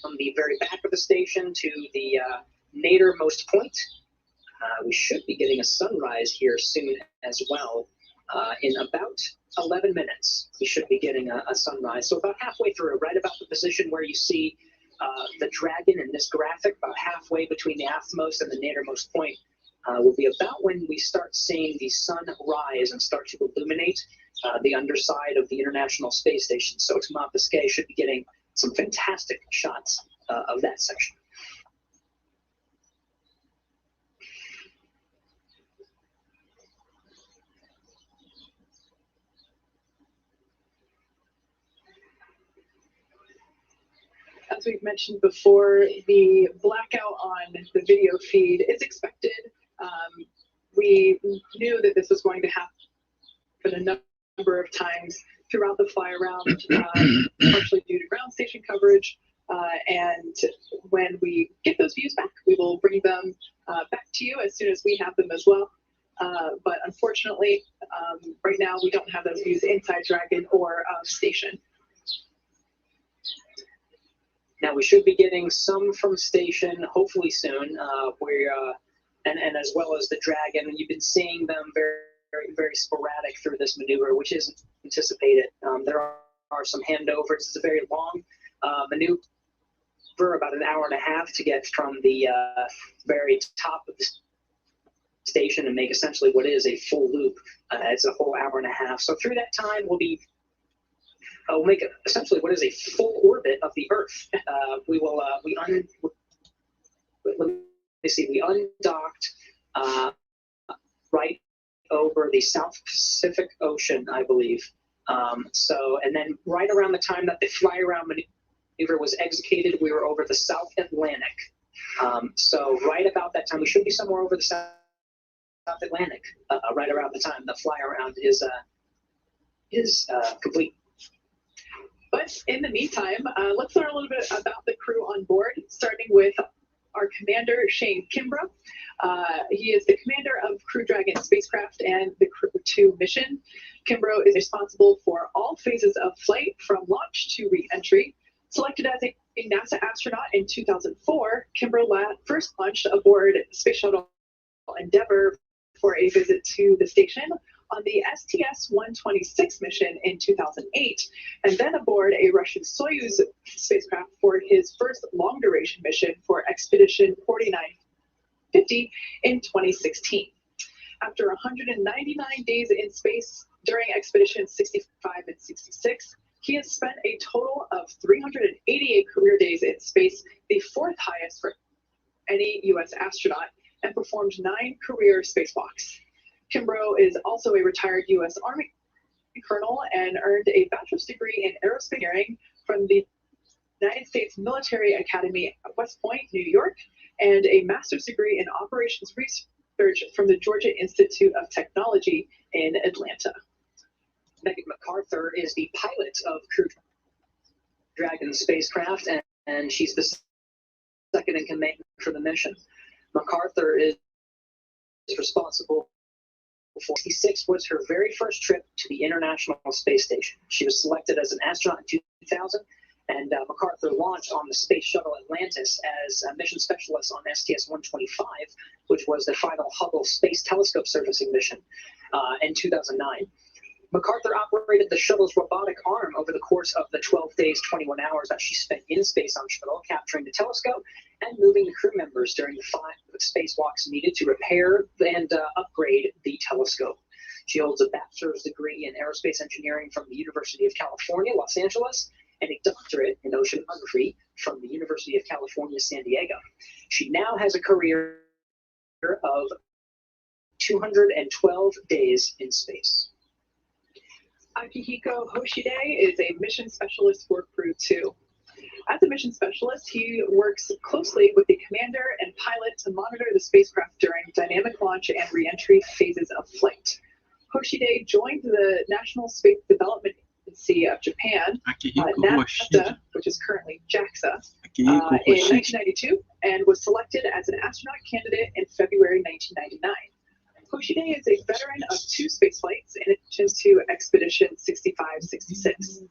from the very back of the station to the nadirmost point. We should be getting a sunrise here soon as well. In about 11 minutes, we should be getting a sunrise. So about halfway through, right about the position where you see the dragon in this graphic, about halfway between the aftmost and the nadirmost point, will be about when we start seeing the sun rise and start to illuminate the underside of the International Space Station. So Pesquet should be getting some fantastic shots of that section. As we've mentioned before, the blackout on the video feed is expected. We knew that this was going to happen a number of times throughout the fly around, partially due to ground station coverage. And when we get those views back, we will bring them back to you as soon as we have them as well. But unfortunately, right now we don't have those views inside Dragon or station. Now we should be getting some from station, hopefully soon. And as well as the Dragon, and you've been seeing them very sporadic through this maneuver, which isn't anticipated. There are some handovers. It's a very long maneuver, about an hour and a half to get from the very top of the station and make essentially what is a full loop. It's a whole hour and a half. So through that time, we'll make essentially what is a full orbit of the Earth. We undocked right over the South Pacific Ocean, I believe. And then right around the time that the fly-around maneuver was executed, we were over the South Atlantic. So right about that time, we should be somewhere over the South Atlantic, right around the time the fly-around is complete. But in the meantime, let's learn a little bit about the crew on board, starting with our commander, Shane Kimbrough. He is the commander of Crew Dragon spacecraft and the Crew-2 mission. Kimbrough is responsible for all phases of flight from launch to re-entry. Selected as a NASA astronaut in 2004, Kimbrough first launched aboard Space Shuttle Endeavour for a visit to the station on the STS-126 mission in 2008, and then aboard a Russian Soyuz spacecraft for his first long-duration mission for Expedition 4950 in 2016. After 199 days in space during Expeditions 65 and 66, he has spent a total of 388 career days in space, the fourth highest for any U.S. astronaut, and performed 9 career spacewalks. Kimbrough is also a retired U.S. Army colonel and earned a bachelor's degree in aerospace engineering from the United States Military Academy at West Point, New York, and a master's degree in operations research from the Georgia Institute of Technology in Atlanta. McArthur is the pilot of Crew Dragon spacecraft, and she's the second in command for the mission. McArthur is responsible 1966 was her very first trip to the International Space Station. She was selected as an astronaut in 2000, and McArthur launched on the Space Shuttle Atlantis as a mission specialist on STS-125, which was the final Hubble Space Telescope surfacing mission in 2009. McArthur operated the shuttle's robotic arm over the course of the 12 days, 21 hours that she spent in space on shuttle, capturing the telescope and moving the crew members during the 5 spacewalks needed to repair and upgrade the telescope. She holds a bachelor's degree in aerospace engineering from the University of California, Los Angeles, and a doctorate in oceanography from the University of California, San Diego. She now has a career of 212 days in space. Akihiko Hoshide is a mission specialist for Crew-2. As a mission specialist, he works closely with the commander and pilot to monitor the spacecraft during dynamic launch and re-entry phases of flight. Hoshide joined the National Space Development Agency of Japan, NASA, which is currently JAXA, in 1992, and was selected as an astronaut candidate in February 1999. Hoshide is a veteran of 2 spaceflights in addition to Expedition 65-66.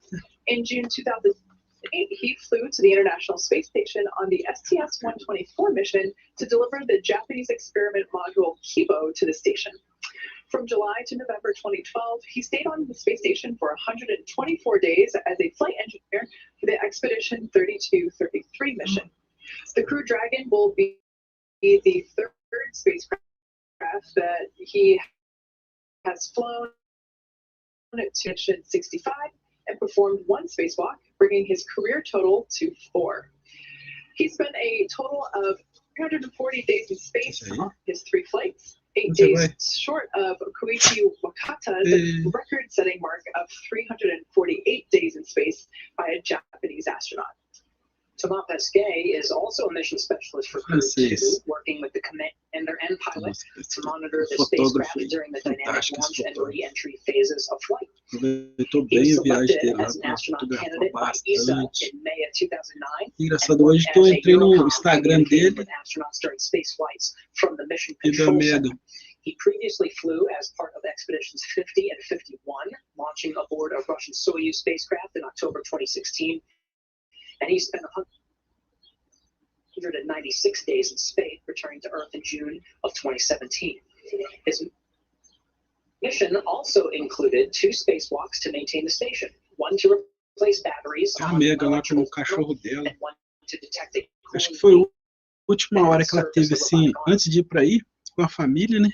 In June 2008, he flew to the International Space Station on the STS-124 mission to deliver the Japanese experiment module Kimbrough to the station. From July to November 2012, he stayed on the space station for 124 days as a flight engineer for the Expedition 32-33 mission. The Crew Dragon will be the 3rd spacecraft that he has flown to mission 65 and performed 1 spacewalk, bringing his career total to 4. He spent a total of 340 days in space on his 3 flights, 8 days short of Koichi Wakata's record-setting mark of 348 days in space by a Japanese astronaut. Thomas Pesquet is also a mission specialist for Crew2, working with the commander and pilot to monitor the spacecraft during the dynamic launch and re-entry phases of flight. He was selected as an astronaut candidate by ESA in May of 2009. Engraçado, hoje que eu entrei no Instagram dele astronauts during space flights from the mission control center. He previously flew as part of expeditions 50 and 51, launching aboard a Russian Soyuz spacecraft in October 2016. And he spent 196 days in space, returning to Earth in June of 2017. His mission also included 2 spacewalks to maintain the station, 1 to replace batteries on lá com o cachorro dela. and 1 to detect a Acho que foi a última hora que ela teve, assim, antes de ir para aí, com a família, né?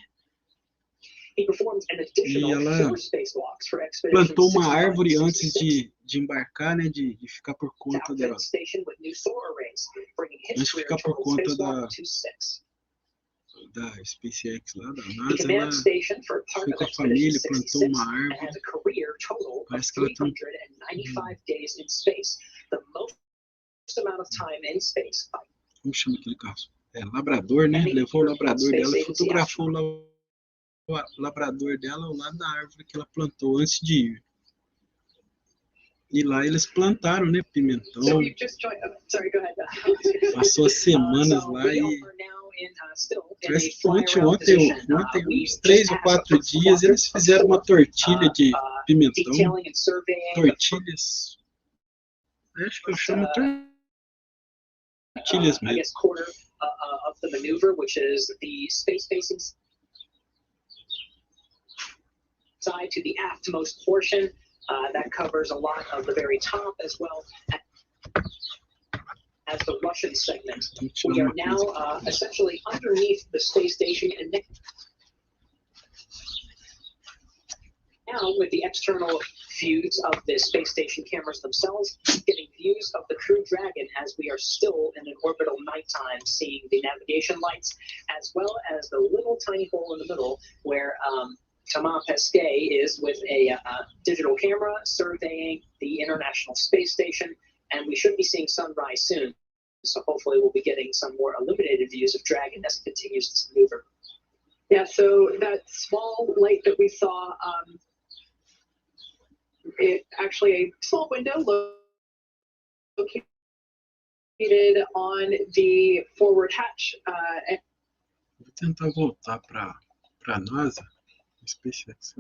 He performed an additional E ela 4 spacewalks for expeditions plantou uma 65 árvore and antes 66. de embarcar, né? De ficar por conta da, Outfitted station with new solar arrays, bringing his Antes de career ficar por total conta spacewalk to 6. da SpaceX lá, da The NASA. Ela command station for part foi of com a Expedition família, plantou 66 uma and árvore. has a career total of Parece que ela tem 395 days in space, the most amount of time in space by como chama aquele carro? Labrador, né? Levou o labrador dela e fotografou o labrador dela ao lado da árvore que ela plantou antes de ir. E lá eles plantaram, né? Pimentão. So we've just joined. Sorry, go ahead. Passou semanas lá e parece que ontem, uns 3 ou 4 dias, eles fizeram uma tortilha de pimentão. Tortilhas. Acho que eu chamo tortilhas I mesmo. guess quarter of the maneuver, which is the space-facing side to the aftmost portion. That covers a lot of the very top as well as the Russian segment. We are now essentially underneath the space station and now with the external views of the space station cameras themselves, getting views of the Crew Dragon as we are still in an orbital nighttime, seeing the navigation lights as well as the little tiny hole in the middle where Thomas Pesquet is with a digital camera surveying the International Space Station, and we should be seeing sunrise soon. So hopefully we'll be getting some more illuminated views of Dragon as it continues to maneuver. Yeah, so that small light that we saw, it actually a small window located on the forward hatch. Vou tentar voltar para a NASA. SpaceX.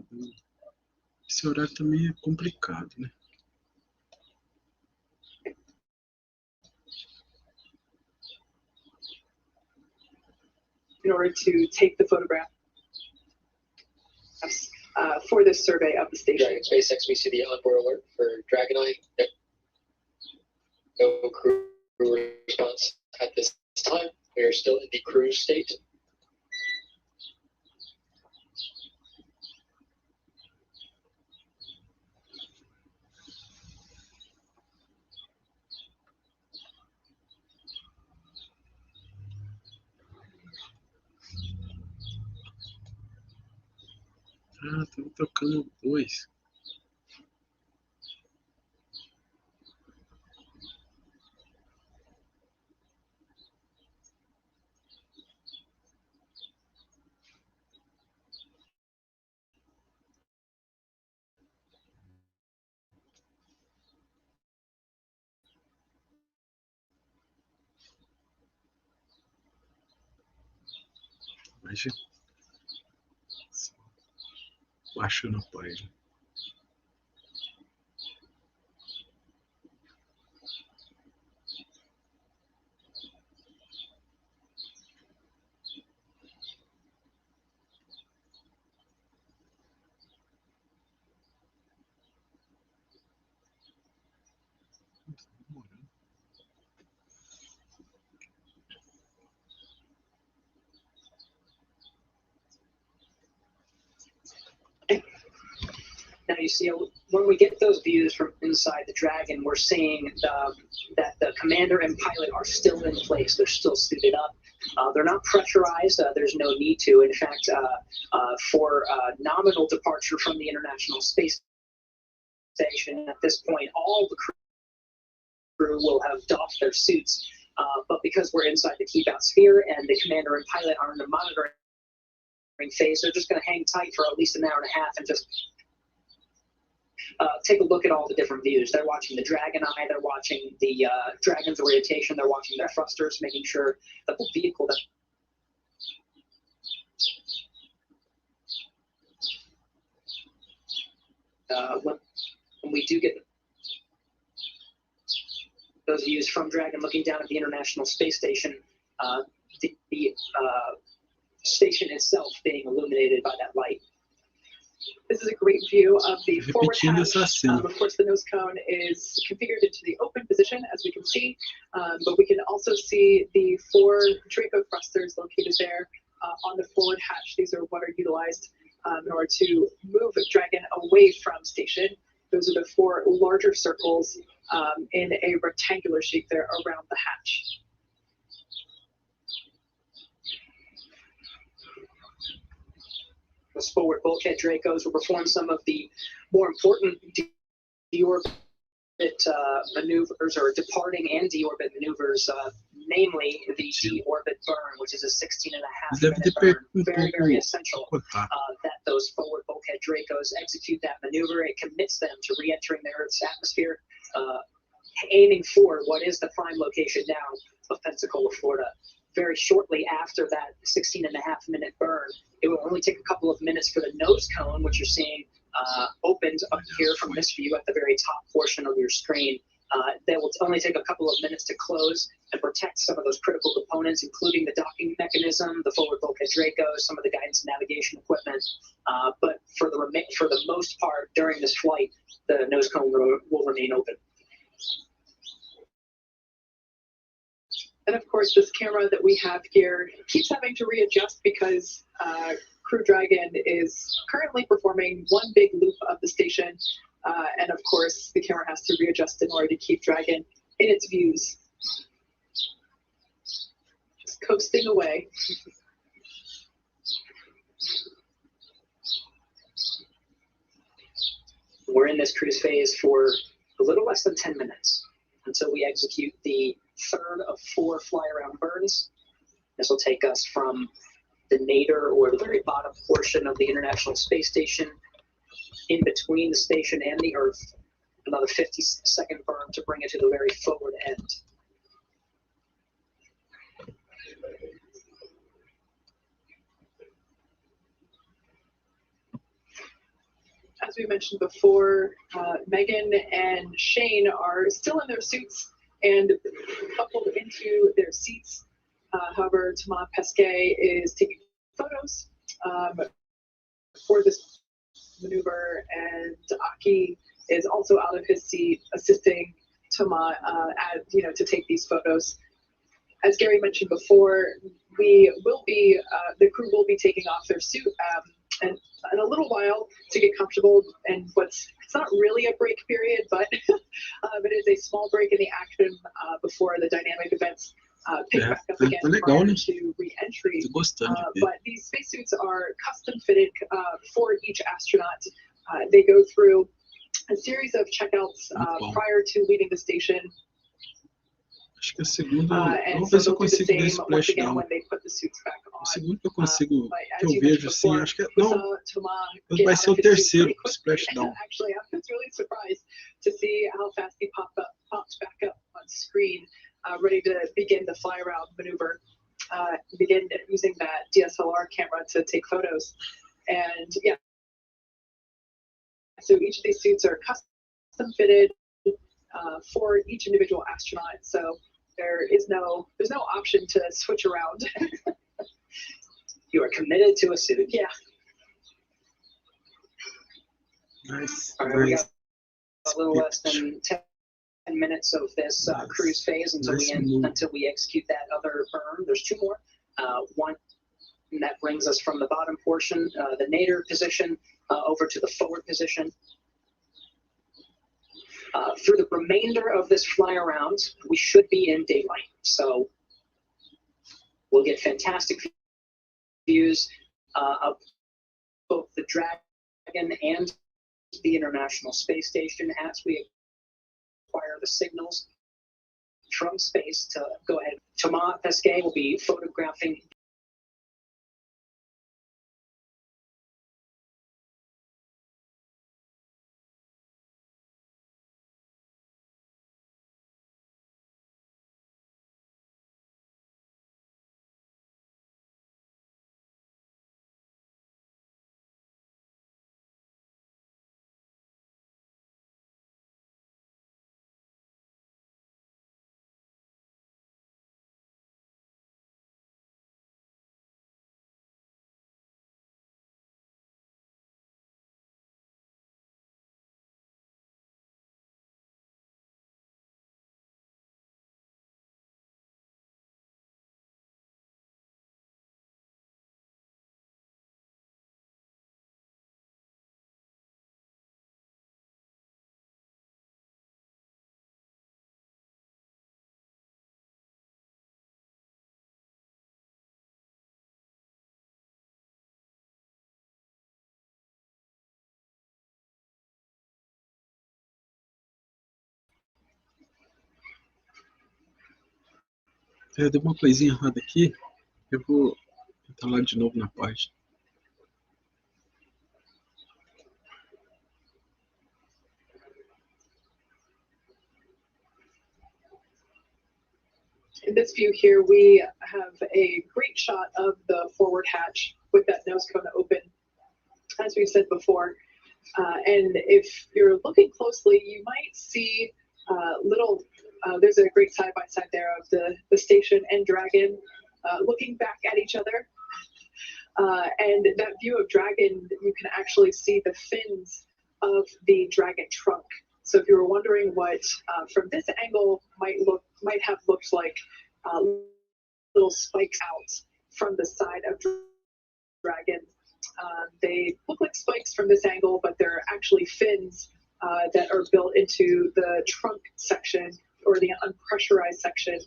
Esse horário também é complicado, né? In order to take the photograph for this survey of the station. Dragon SpaceX, we see the onboard alert for Dragon Eye. No crew response at this time. We are still in the cruise state. Ah, estamos tocando dois. Imagina. Baixando a página. Now you see, when we get those views from inside the Dragon, we're seeing that the commander and pilot are still in place. They're still suited up. They're not pressurized. There's no need to. In fact, for nominal departure from the International Space Station, at this point, all the crew will have doffed their suits. But because we're inside the keep-out sphere and the commander and pilot are in the monitoring phase, they're just going to hang tight for at least an hour and a half and just take a look at all the different views. They're watching the Dragon Eye, they're watching the Dragon's orientation, they're watching their thrusters, making sure that the vehicle that when we do get those views from Dragon looking down at the International Space Station, the station itself being illuminated by that light. This is a great view of the forward hatch. Of course, the nose cone is configured into the open position, as we can see, but we can also see the 4 Draco thrusters located there on the forward hatch. These are what are utilized in order to move Dragon away from station. Those are the 4 larger circles in a rectangular shape there around the hatch. Those forward bulkhead Dracos will perform some of the more important deorbit maneuvers, or departing and deorbit maneuvers, namely the deorbit burn, which is a 16.5 minute burn. Very, very essential that those forward bulkhead Dracos execute that maneuver. It commits them to re-entering the Earth's atmosphere, aiming for what is the prime location now of Pensacola, Florida. Very shortly after that 16.5 minute burn, it will only take a couple of minutes for the nose cone, which you're seeing opened up here from this view at the very top portion of your screen. That will only take a couple of minutes to close and protect some of those critical components, including the docking mechanism, the forward bulkhead Draco, some of the guidance and navigation equipment. But for the most part, during this flight, the nose cone will remain open. And of course, this camera that we have here keeps having to readjust because Crew Dragon is currently performing one big loop of the station. And of course, the camera has to readjust in order to keep Dragon in its views. Just coasting away. We're in this cruise phase for a little less than 10 minutes until we execute the 3rd of 4 fly-around burns. This will take us from the nadir, or the very bottom portion of the International Space Station, in between the station and the Earth. Another 50-second burn to bring it to the very forward end. we mentioned before, Megan and Shane are still in their suits and buckled into their seats. However, Thomas Pesquet is taking photos for this maneuver, and Aki is also out of his seat assisting Thomas to take these photos. As Gary mentioned before, we will be the crew will be taking off their suit and in a little while to get comfortable. And it's not really a break period, but it is a small break in the action before the dynamic events pick back up again prior to re-entry. But these spacesuits are custom fitted for each astronaut. They go through a series of checkouts prior to leaving the station. Acho que a segunda, vamos ver se eu consigo ver splashdown. O segundo que eu consigo, que eu vejo assim, acho que não, vai ser o terceiro, splashdown. Actually, I was really surprised to see how fast he popped back up on screen, ready to begin the fly around maneuver. Begin using that DSLR camera to take photos, and yeah. So each of these suits are custom fitted for each individual astronaut. So there's no option to switch around. You are committed to a suit. Yeah. Nice. All right, we got a little less than 10 minutes of this cruise phase until we execute that other burn. There's two more. One that brings us from the bottom portion, the nadir position, over to the forward position. Through the remainder of this fly around, we should be in daylight. So we'll get fantastic views of both the Dragon and the International Space Station as we acquire the signals from space to go ahead. Thomas Pesquet will be photographing Deu uma coisinha errada aqui. Eu vou tentar lá de novo na página. In this view here, we have a great shot of the forward hatch with that nose cone open, as we said before. And if you're looking closely, you might see there's a great side-by-side there of the station and Dragon looking back at each other. And that view of Dragon, you can actually see the fins of the Dragon trunk. So if you were wondering what from this angle might have looked like little spikes out from the side of Dragon, they look like spikes from this angle, but they're actually fins that are built into the trunk section or the unpressurized section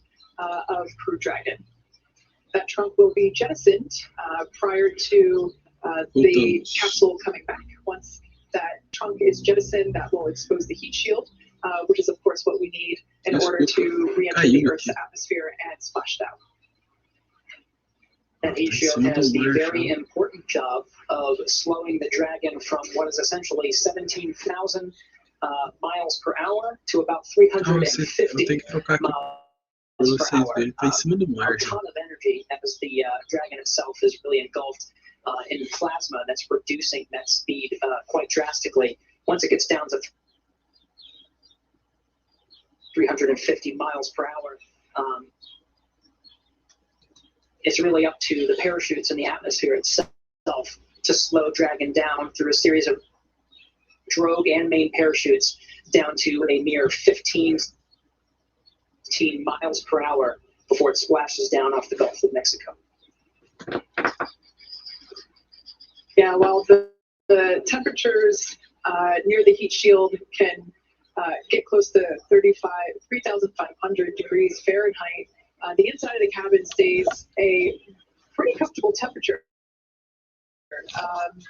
of Crew Dragon. That trunk will be jettisoned prior to the capsule coming back. Once that trunk is jettisoned, that will expose the heat shield, which is of course what we need in order to re-enter the Earth's atmosphere and splash down. That heat shield has the very important job of slowing the Dragon from what is essentially 17,000 miles per hour to about 350 miles per hour. A ton of energy as the Dragon itself is really engulfed in plasma that's reducing that speed quite drastically. Once it gets down to 350 miles per hour, it's really up to the parachutes and the atmosphere itself to slow Dragon down through a series of drogue and main parachutes down to a mere 15 miles per hour before it splashes down off the Gulf of Mexico. Yeah, while the temperatures near the heat shield can get close to 3,500 degrees Fahrenheit, the inside of the cabin stays a pretty comfortable temperature.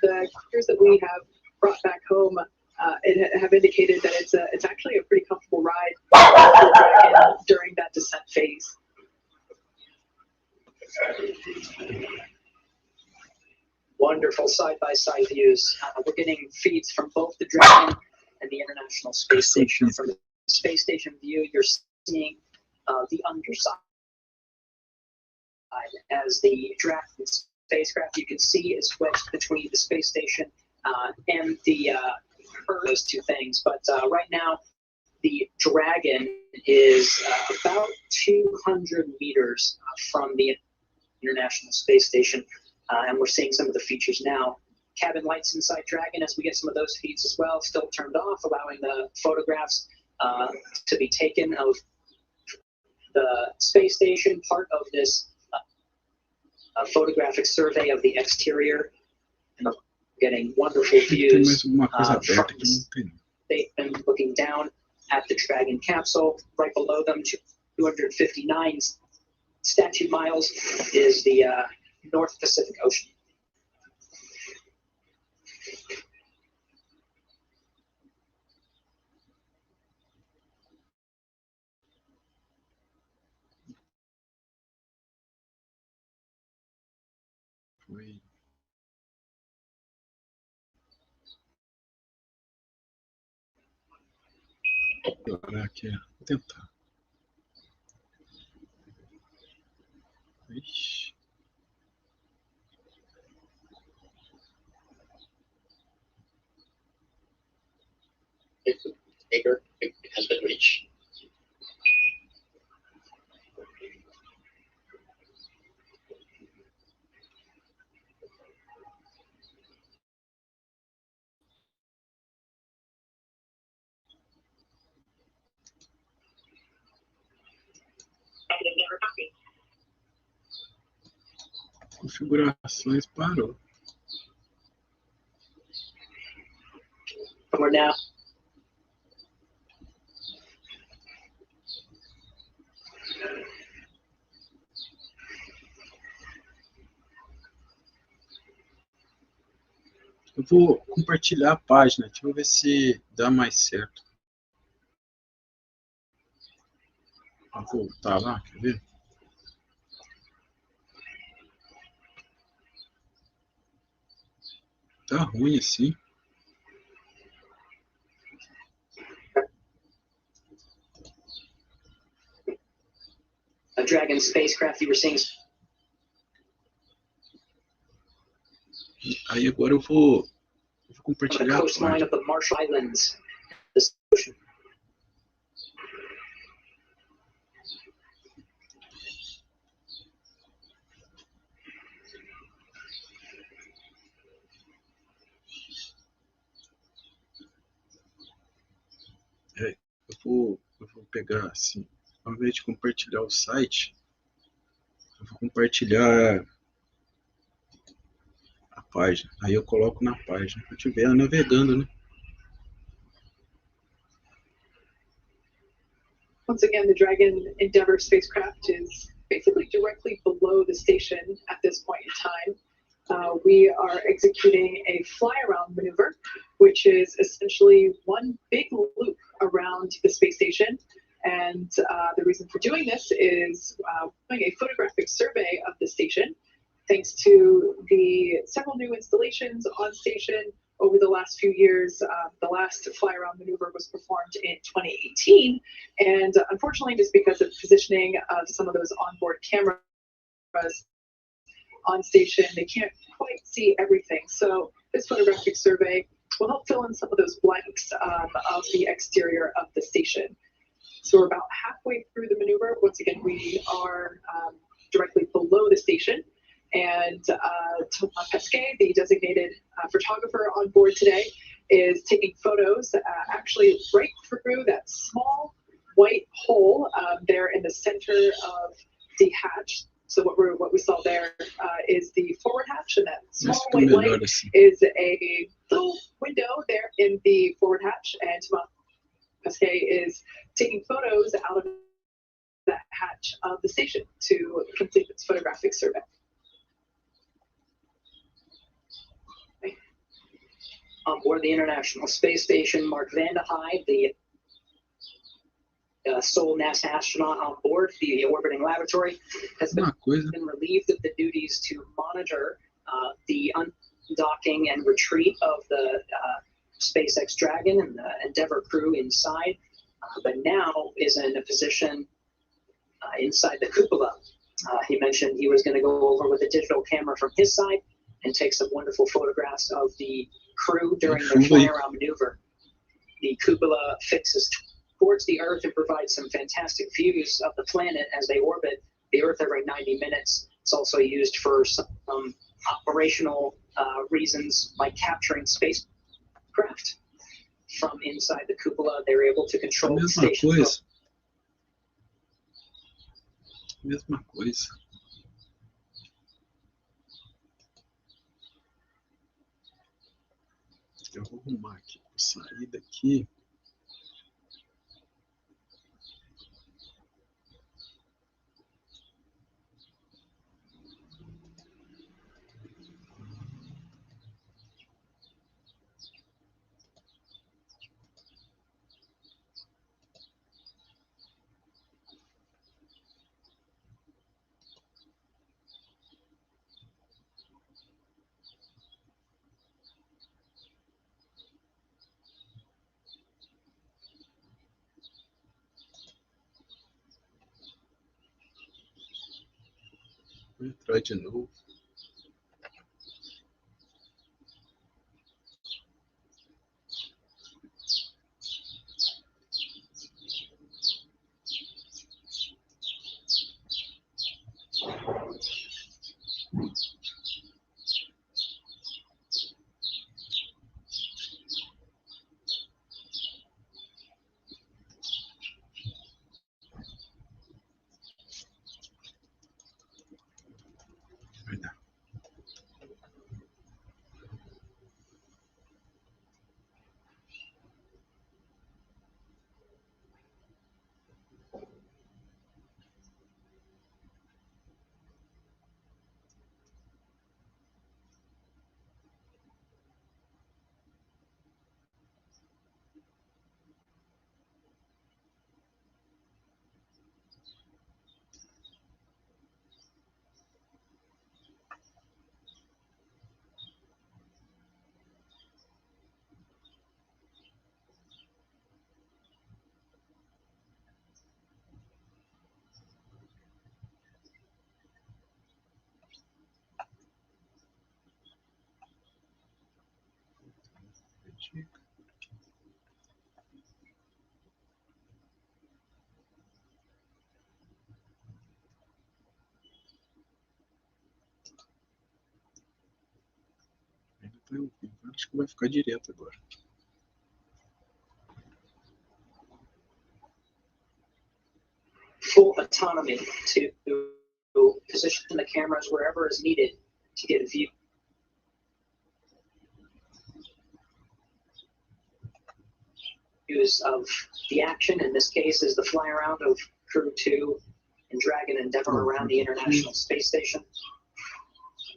The crews that we have brought back home have indicated that it's actually a pretty comfortable ride during that descent phase. Wonderful side-by-side views. We're getting feeds from both the Dragon and the International Space Station. From the space station view, you're seeing the underside. As the Dragon spacecraft, you can see is wedged between the space station and the Earth, those two things. But right now, the Dragon is about 200 meters from the International Space Station, and we're seeing some of the features now. Cabin lights inside Dragon, as we get some of those feeds as well, still turned off, allowing the photographs to be taken of the space station, part of this photographic survey of the exterior, and getting wonderful views from they've been looking down at the Dragon capsule. Right below them, 259 statute miles, is the North Pacific Ocean. Foi. Agora aqui, vou tentar. Ixi. Bigger has been reached. Configurações parou. We're now Eu vou compartilhar a página, deixa eu ver se dá mais certo. Vou voltar lá, quer ver? Tá ruim assim. a Dragon spacecraft, you were seeing. Aí agora eu vou The compartilhar a coastline página. of the Marshall Islands. This ocean. Eu vou pegar assim, ao invés de compartilhar o site, eu vou compartilhar a página. Aí eu coloco na página. Eu estiver navegando, né? Once again, the Dragon Endeavour spacecraft is basically directly below the station at this point in time. We are executing a fly-around maneuver, which is essentially one big loop around the space station. And the reason for doing this is doing a photographic survey of the station, thanks to the several new installations on station over the last few years. The last fly-around maneuver was performed in 2018, and unfortunately, just because of positioning of some of those onboard cameras on station, they can't quite quite see everything. So this photographic survey will help fill in some of those blanks of the exterior of the station. So we're about halfway through the maneuver. Once again, we are directly below the station. And Pesquet, the designated photographer on board today, is taking photos actually right through that small white hole there in the center of the hatch. So what we saw there is the forward hatch, and that small white light is a little window there in the forward hatch. And Pesquet is taking photos out of that hatch of the station to complete its photographic survey. On board the International Space Station, Mark Vande Hei, the sole NASA astronaut on board the orbiting laboratory, has been relieved of the duties to monitor the undocking and retreat of the SpaceX Dragon and the Endeavour crew inside, but now is in a position inside the cupola. He mentioned he was going to go over with a digital camera from his side and take some wonderful photographs of the crew during their fly-around maneuver. The cupola fixes towards the Earth and provides some fantastic views of the planet as they orbit the Earth every 90 minutes. It's also used for some operational reasons, like capturing spacecraft from inside the cupola. They're able to control the station. Mesma coisa. Eu vou arrumar aqui, vou sair daqui. Vou entrar de novo. Vai dar. Acho que vai ficar direto agora. Full autonomy to position the cameras wherever is needed to get a view. Views of the action, in this case, is the fly around of Crew-2 and Dragon Endeavour around the International Space Station.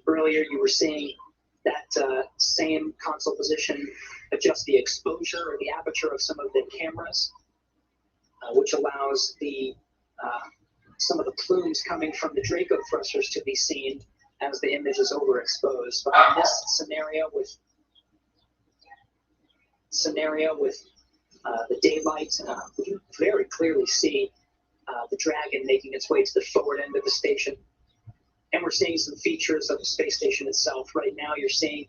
Earlier, you were seeing that same console position adjust the exposure or the aperture of some of the cameras, which allows the some of the plumes coming from the Draco thrusters to be seen as the image is overexposed. But in this scenario with the daylight, we can very clearly see the Dragon making its way to the forward end of the station And we're seeing some features of the space station itself. Right now, you're seeing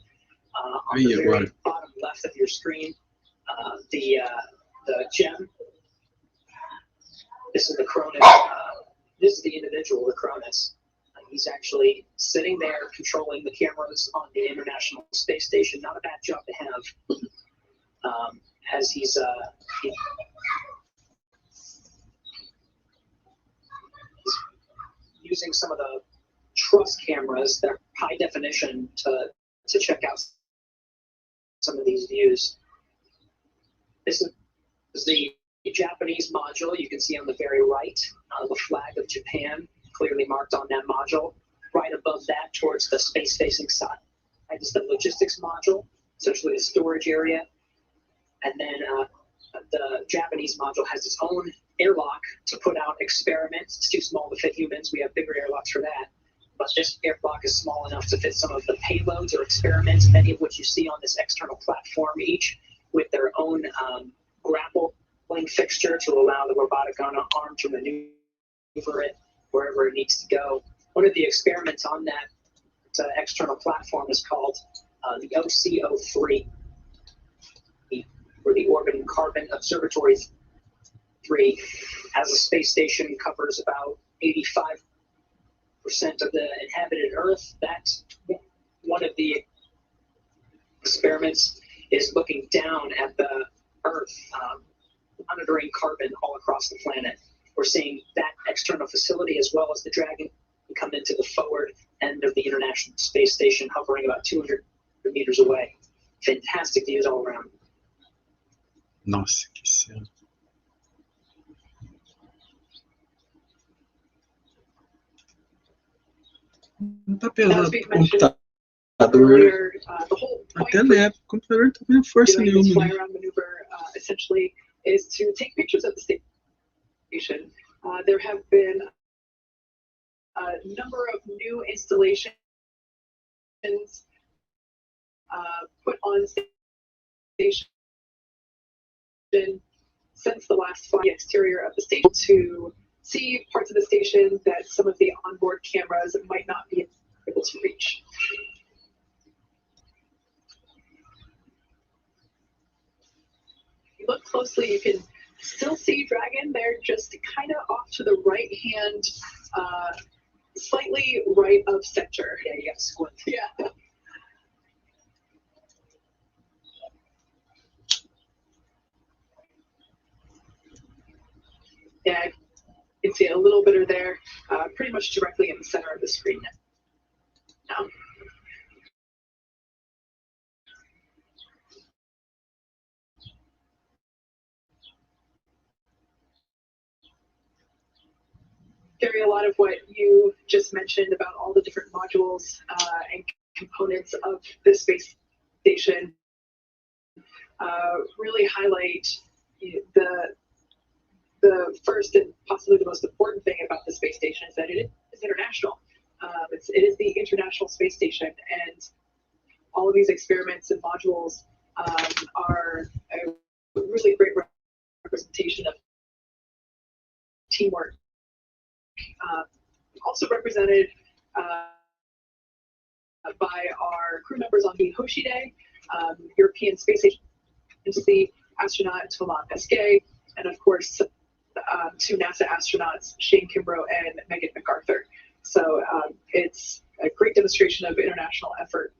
on the very bottom left of your screen the gem. This is the Cronus. This is the individual, the Cronus. He's actually sitting there controlling the cameras on the International Space Station. Not a bad job to have, as he's using some of the truss cameras that are high definition to check out some of these views. This is the Japanese module. You can see on the very right the flag of Japan clearly marked on that module. Right above that, towards the space-facing side, is the logistics module, essentially the storage area. And then the Japanese module has its own airlock to put out experiments. It's too small to fit humans. We have bigger airlocks for that. But this airlock is small enough to fit some of the payloads or experiments, many of which you see on this external platform, each with their own grappling fixture to allow the robotic arm to maneuver it wherever it needs to go. One of the experiments on that external platform is called the OCO3, or the Orbiting Carbon Observatory 3. As a space station covers about 85% of the inhabited Earth, that's one of the experiments is looking down at the Earth, monitoring carbon all across the planet. We're seeing that external facility as well as the Dragon come into the forward end of the International Space Station, hovering about 200 meters away. Fantastic views all around. Nossa, que cena. Não tá pesado o computador. Até leve. O computador não tá fazendo força nenhuma. Fly around maneuver essentially is to take pictures of the station. There have been a number of new installations put on station since the last flight, the exterior of the station, to see parts of the station that some of the onboard cameras might not be able to reach. If you look closely, you can still see Dragon. They're just kind of off to the right hand, slightly right of center. Yeah, you got to squint. Yeah. Yeah, you can see a little bit of there, pretty much directly in the center of the screen now. Gary, a lot of what you just mentioned about all the different modules and components of the space station really highlight the first and possibly the most important thing about the space station is that it is international. It is the International Space Station, and all of these experiments and modules are a really great representation of teamwork. Also represented by our crew members on the Hoshide, European Space Agency astronaut Thomas Pesquet, and of course two NASA astronauts, Shane Kimbrough and McArthur. So it's a great demonstration of international effort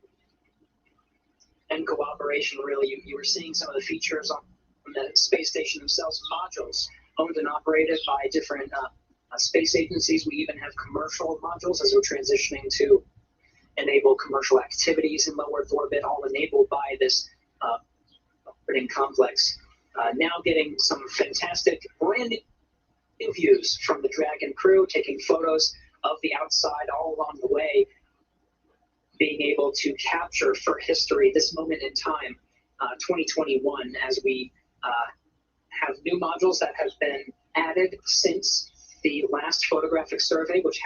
and cooperation. Really, you were seeing some of the features on the space station themselves, modules owned and operated by different space agencies. We even have commercial modules as we're transitioning to enable commercial activities in low Earth orbit, all enabled by this operating complex. Now getting some fantastic brand new views from the Dragon crew, taking photos of the outside all along the way, being able to capture for history this moment in time, 2021, as we have new modules that have been added since the last photographic survey, which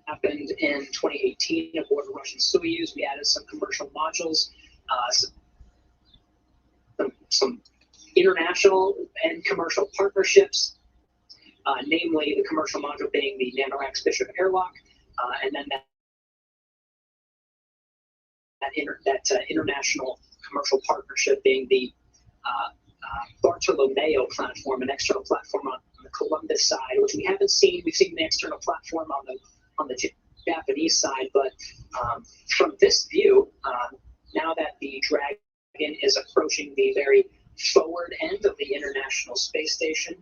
happened in 2018 aboard the Russian Soyuz. We added some commercial modules, some international and commercial partnerships, namely the commercial module being the NanoAx Bishop airlock, and then that international commercial partnership being the Bartolomeo platform, an external platform on the Columbus side, which we haven't seen. We've seen the external platform on the Japanese side, but from this view, now that the Dragon is approaching the very forward end of the International Space Station,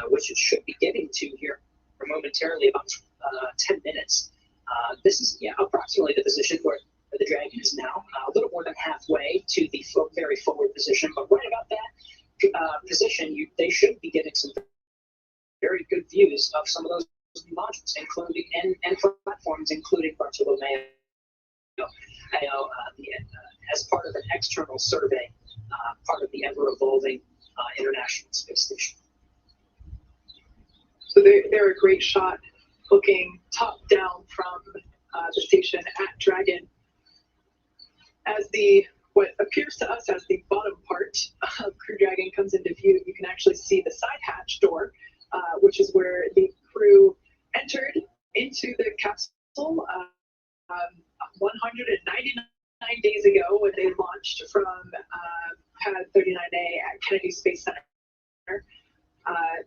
which it should be getting to here momentarily, about 10 minutes. This is approximately the position where the Dragon is now, a little more than halfway to the very forward position, but right about that position, they should be getting some very good views of some of those modules, including and platforms, including Bartolomeo. I know as part of an external survey, part of the ever-evolving International Space Station. So they're a great shot looking top down from the station at Dragon. As what appears to us as the bottom part of Crew Dragon comes into view, you can actually see the side hatch door, which is where the crew entered into the capsule 199 days ago when they launched from Pad 39A at Kennedy Space Center.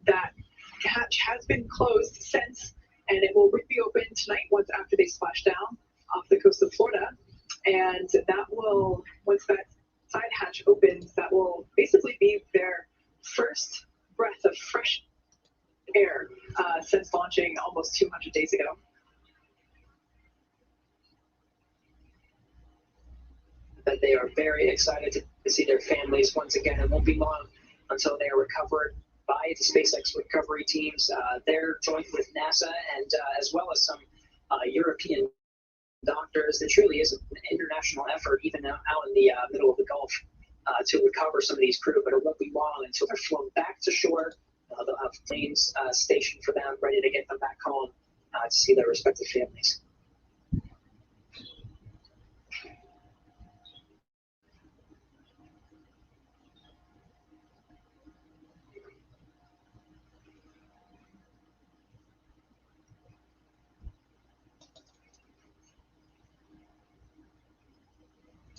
That hatch has been closed since, and it will reopen tonight once after they splash down off the coast of Florida. And that will, once that side hatch opens, that will basically be their first breath of fresh air since launching almost 200 days ago. That they are very excited to see their families once again. It won't be long until they are recovered by the SpaceX recovery teams. They're joined with NASA and as well as some European doctors. It truly is an international effort, even out in the middle of the Gulf, to recover some of these crew, but it won't be long until they're flown back to shore. They'll have planes stationed for them, ready to get them back home to see their respective families.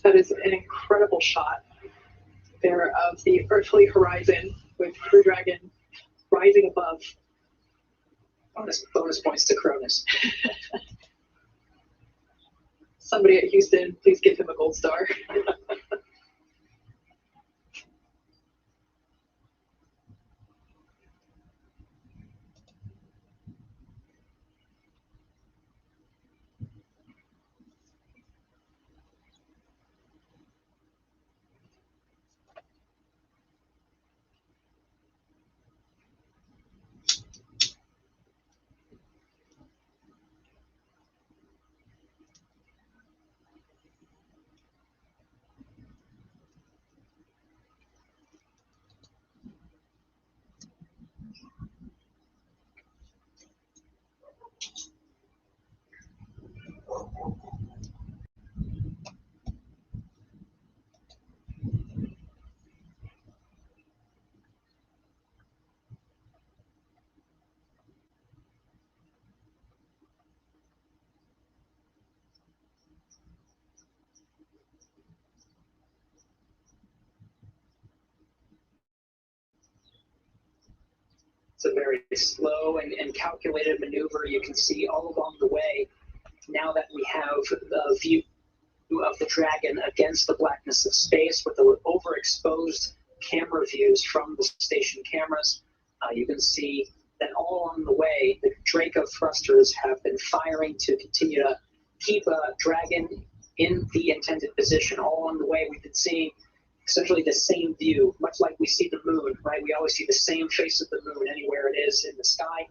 That is an incredible shot there of the earthly horizon with Crew Dragon rising above. Bonus points to Cronus. Somebody at Houston, please give him a gold star. It's a very slow and calculated maneuver. You can see all along the way, now that we have the view of the Dragon against the blackness of space with the overexposed camera views from the station cameras, you can see that all along the way, the Draco thrusters have been firing to continue to keep Dragon in the intended position. All along the way, we've been seeing essentially the same view, much like we see the moon, right? We always see the same face of the moon anywhere it is in the sky.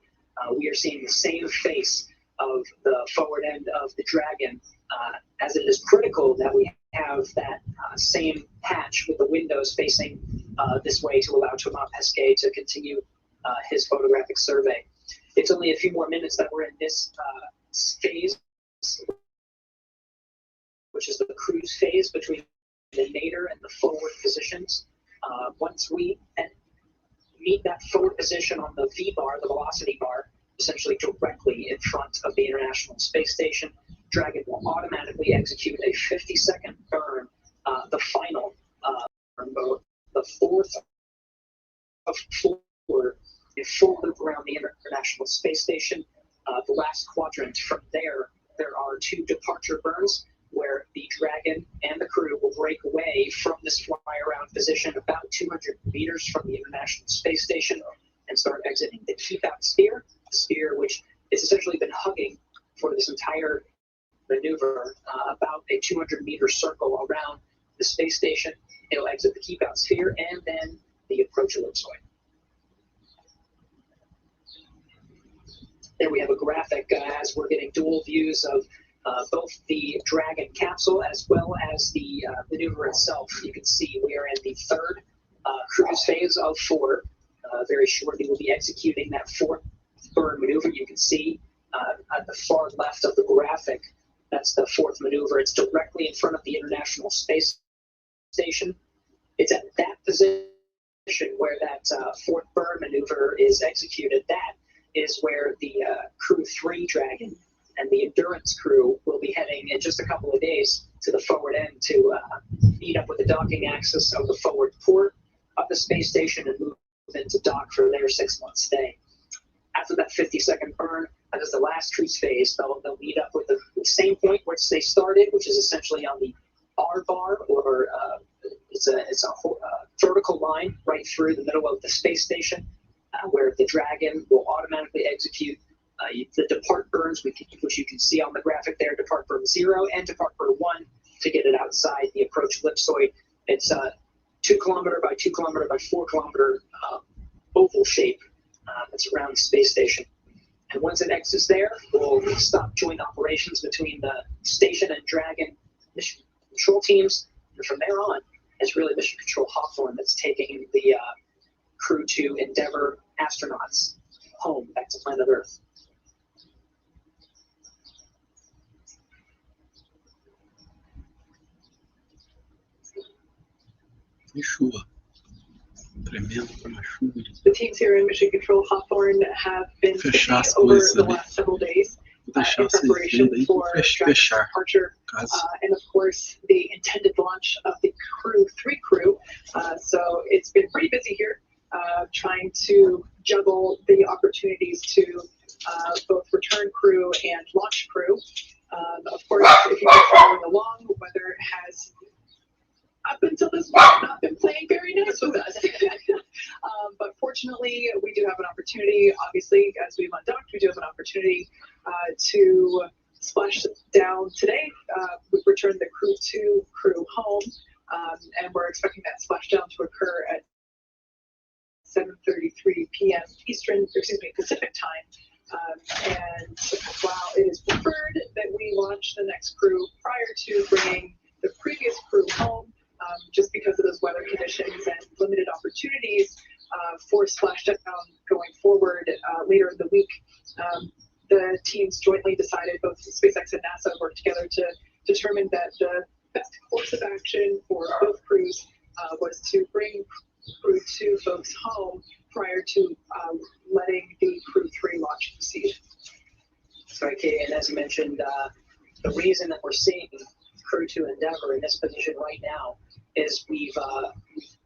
We are seeing the same face of the forward end of the Dragon, as it is critical that we have that same hatch with the windows facing this way to allow Thomas Pesquet to continue his photographic survey. It's only a few more minutes that we're in this phase, which is the cruise phase between the nadir and the forward positions. Once we meet that forward position on the V bar, the velocity bar, essentially directly in front of the International Space Station. Dragon will automatically execute a 50-second burn, the final burn mode, the fourth of four in full loop around the International Space Station. The last quadrant from there are 2 departure burns where the Dragon and the crew will break away from this fly-around position about 200 meters from the International Space Station and start exiting the keep-out sphere, the sphere which has essentially been hugging for this entire maneuver about a 200-meter circle around the space station. It'll exit the keep-out sphere and then the approach ellipsoid. There we have a graphic as we're getting dual views of both the Dragon capsule as well as the maneuver itself. You can see we are in the third cruise phase of 4. Very shortly we'll be executing that 4th burn maneuver. You can see at the far left of the graphic, that's the 4th maneuver. It's directly in front of the International Space Station. It's at that position where that 4th burn maneuver is executed. That is where the Crew-3 Dragon and the Endurance crew will be heading in just a couple of days to the forward end to meet up with the docking axis of the forward port of the space station and move into dock for their 6-month stay. After that 50-second burn, that is the last cruise phase. They'll meet up with the same point which they started, which is essentially on the R bar, or it's a vertical line right through the middle of the space station, where the Dragon will automatically execute the depart burns, which you can see on the graphic there, depart burn 0 and depart burn 1 to get it outside the approach ellipsoid. It's a 2 kilometer by 2 kilometer by 4 kilometer oval shape that's around the space station. And once it exits there, we'll stop joint operations between the station and Dragon mission control teams. And from there on, it's really Mission Control Hawthorne that's taking the Crew-2 Endeavour astronauts home back to planet Earth. chuva. Tremendo com uma chuva. The teams here in Mission Control Hawthorne have been busy over the last several days in preparation for Dragon's departure, and of course the intended launch of the Crew-3 crew. So it's been pretty busy here, trying to juggle the opportunities to both return crew and launch crew. Of course, if you've been following along, weather has up until this point not been playing very nice with us. But fortunately, we do have an opportunity. Obviously, as we've undocked, we do have an opportunity to splash down today. We've returned the Crew-2 crew home, and we're expecting that splashdown to occur at 7:33 p.m. Pacific time. And while it is preferred that we launch the next crew prior to bringing the previous crew home, just because of those weather conditions and limited opportunities for splashdown going forward later in the week, the teams jointly decided, both SpaceX and NASA worked together to determine that the best course of action for both crews was to bring Crew-2 folks home prior to letting the Crew-3 launch proceed. Sorry, Katie, and as you mentioned, the reason that we're seeing Crew-2 Endeavour in this position right now is we've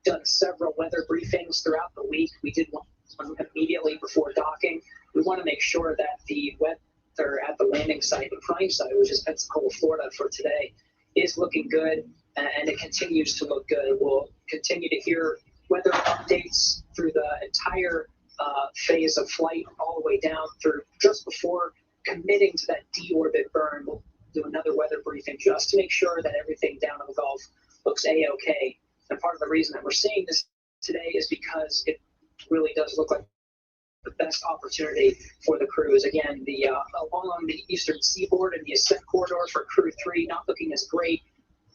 done several weather briefings throughout the week. We did one immediately before docking. We want to make sure that the weather at the landing site, the prime site, which is Pensacola, Florida, for today, is looking good, and it continues to look good. We'll continue to hear weather updates through the entire phase of flight, all the way down through just before committing to that deorbit burn. We'll do another weather briefing just to make sure that everything down in the Gulf looks A-OK. And part of the reason that we're seeing this today is because it really does look like the best opportunity for the crews. Again, the along the eastern seaboard and the ascent corridor for Crew-3 not looking as great,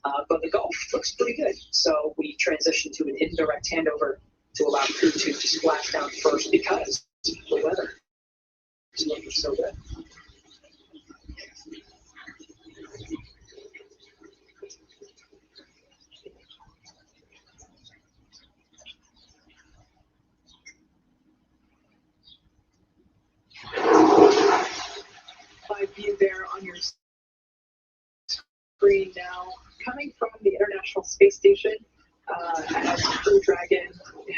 but the Gulf looks pretty good. So we transitioned to an indirect handover to allow Crew-2 to splash down first because the weather is looking so good. coming from the International Space Station as Crew Dragon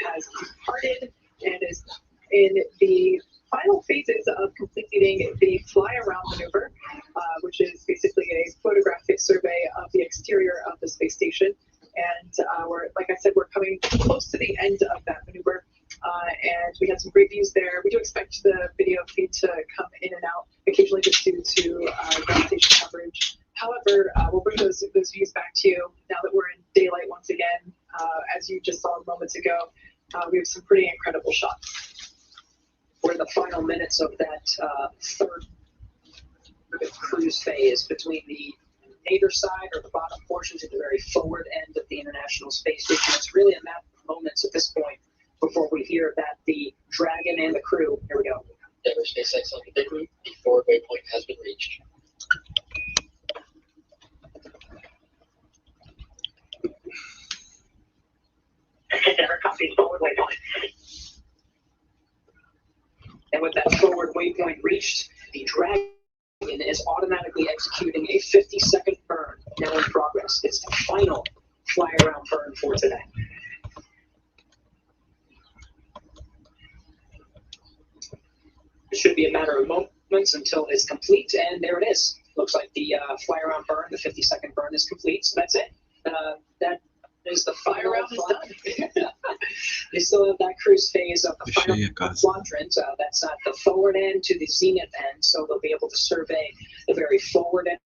has departed and is in the final phases of completing the fly-around maneuver, which is basically a photographic survey of the exterior of the space station. And like I said, we're coming close to the end of that maneuver. And we had some great views there. We do expect the video feed to come in and out occasionally just due to ground station coverage. However, we'll bring those views back to you now that we're in daylight once again. As you just saw moments ago, we have some pretty incredible shots. We're in the final minutes of that third cruise phase between the nadir side or the bottom portion to the very forward end of the International Space Station. It's really a matter of moments at this point before we hear that the Dragon and the crew, here we go. Endeavour SpaceX on the big route, the forward waypoint has been reached. Endeavour copies forward waypoint. And with that forward waypoint reached, the Dragon is automatically executing a 50-second burn now in progress. It's the final fly-around burn for today. It should be a matter of moments until it's complete, and there it is. Looks like the fly-around burn, the 50-second burn is complete, so that's it. That is the final Fly-around is done. They still have that cruise phase of the final quadrant. That's at the forward end to the zenith end, so they'll be able to survey the very forward end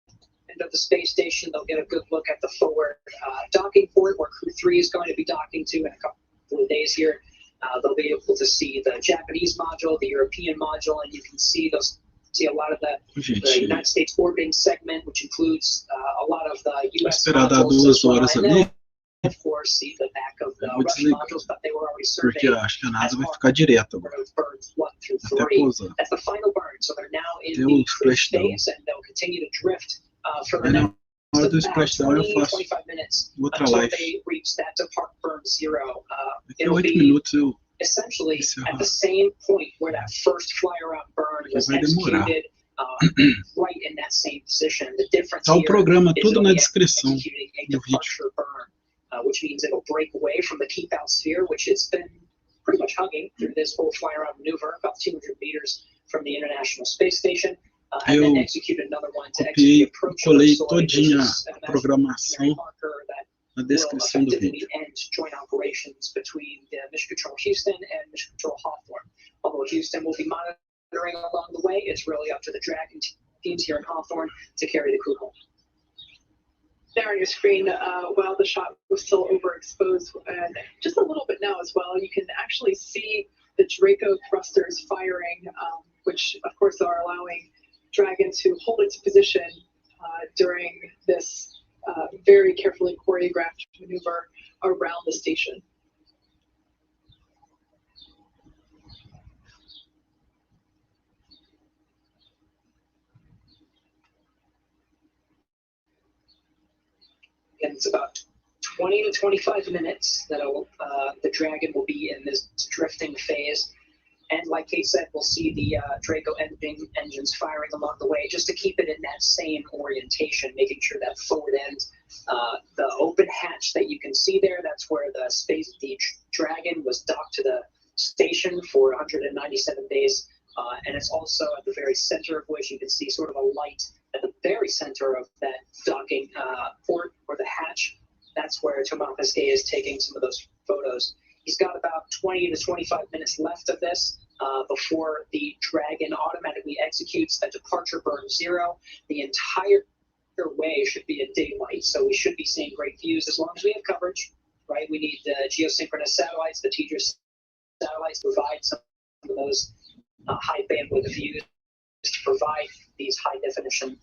of the space station. They'll get a good look at the forward docking port where Crew-3 is going to be docking to in a couple of days here. They'll be able to see the Japanese module, the European module, and you can see a lot of the United States orbiting segment, which includes a lot of the U.S. modules. And then, of course, see the back of the Russian modules, but they were already surveyed. Porque acho que a NASA vai ficar direto agora. Burns 1 through Até 3. pousar. That's the final burn, so they're now in Tem the splashdown. phase, and they'll continue to drift for the Aí na next hora do about splashdown eu 20, faço 25 minutes outra until live. they reach that depart burn 0. Daqui a It'll 8 be minutos eu essentially encerrar. at the same point where that first fly-around burn was vai demorar. executed, right in that same position. The difference Tá o here programa is tudo it'll na be descrição executing a do vídeo. departure burn, which means it'll break away from the keep-out sphere, which it's been pretty much hugging through this whole fly-around maneuver, about 200 meters from the International Space Station, and then execute another one to Copiei, execute approach colei soil, todinha which is a programação marker that na will descrição do effectively vídeo. end joint operations between the Mission Control Houston and Mission Control Hawthorne. Although Houston will be monitoring along the way, it's really up to the Dragon teams here in Hawthorne to carry the crew home. There on your screen, while the shot was still overexposed, and just a little bit now as well, you can actually see the Draco thrusters firing, which of course are allowing Dragon to hold its position during this very carefully choreographed maneuver around the station. And it's about 20 to 25 minutes that the Dragon will be in this drifting phase. And like Kate said, we'll see the Draco engines firing along the way just to keep it in that same orientation, making sure that forward end, the open hatch that you can see there, that's where the Dragon was docked to the station for 197 days. And it's also at the very center of which you can see sort of a light at the very center of that docking port or the hatch. That's where Thomas Pesquet is taking some of those photos. He's got about 20 to 25 minutes left of this before the Dragon automatically executes a departure burn 0. The entire way should be in daylight, so we should be seeing great views as long as we have coverage, right? We need the geosynchronous satellites, the TGS satellites to provide some of those high bandwidth views to provide these high definition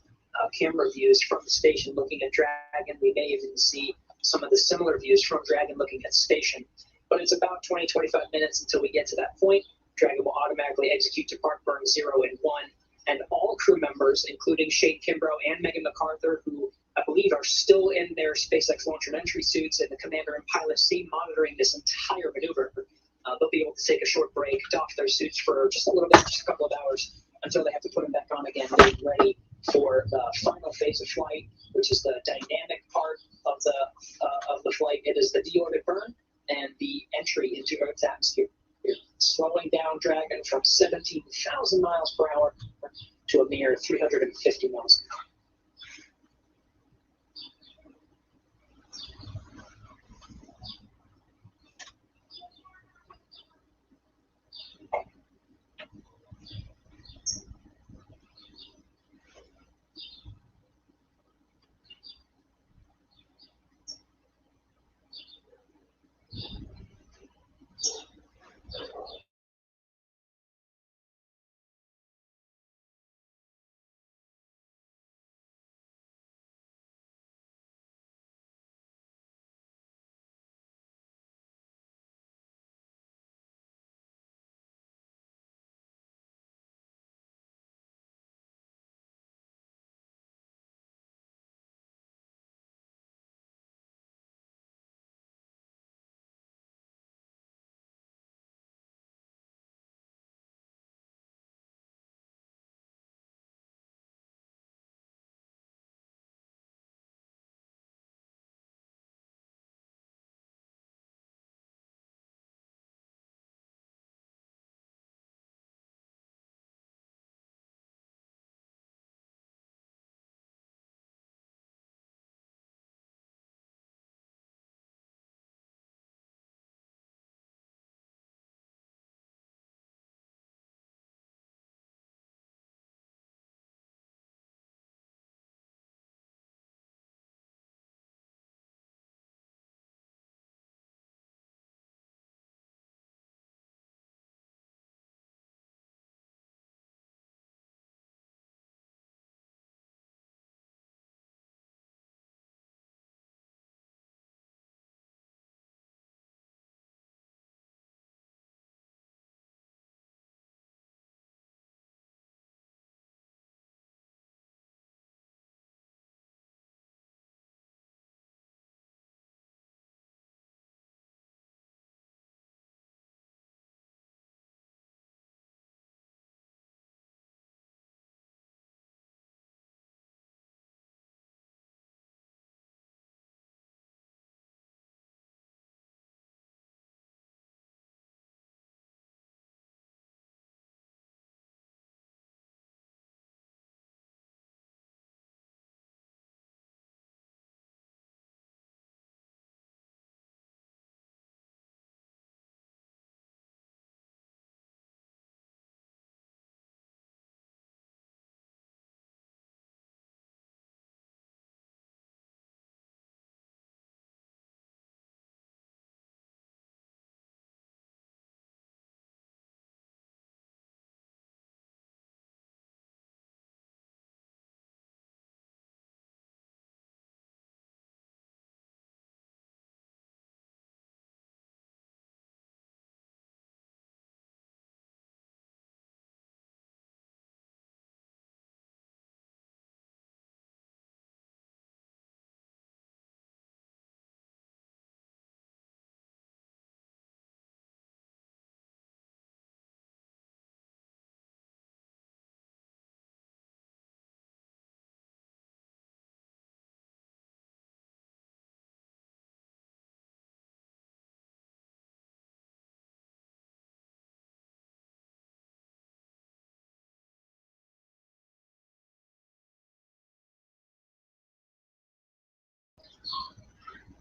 camera views from the station looking at Dragon. We may even see some of the similar views from Dragon looking at station. But it's about 20-25 minutes until we get to that point. Dragon will automatically execute depart burn 0 and 1, and all crew members, including Shane Kimbrough and Megan McArthur, who I believe are still in their SpaceX launch and entry suits in the commander and pilot seat monitoring this entire maneuver. They'll be able to take a short break, doff their suits for just a little bit, just a couple of hours, until they have to put them back on again, getting ready for the final phase of flight, which is the dynamic part of the flight. It is the deorbit burn and the entry into Earth's atmosphere. You're slowing down Dragon from 17,000 miles per hour to a mere 350 miles per hour.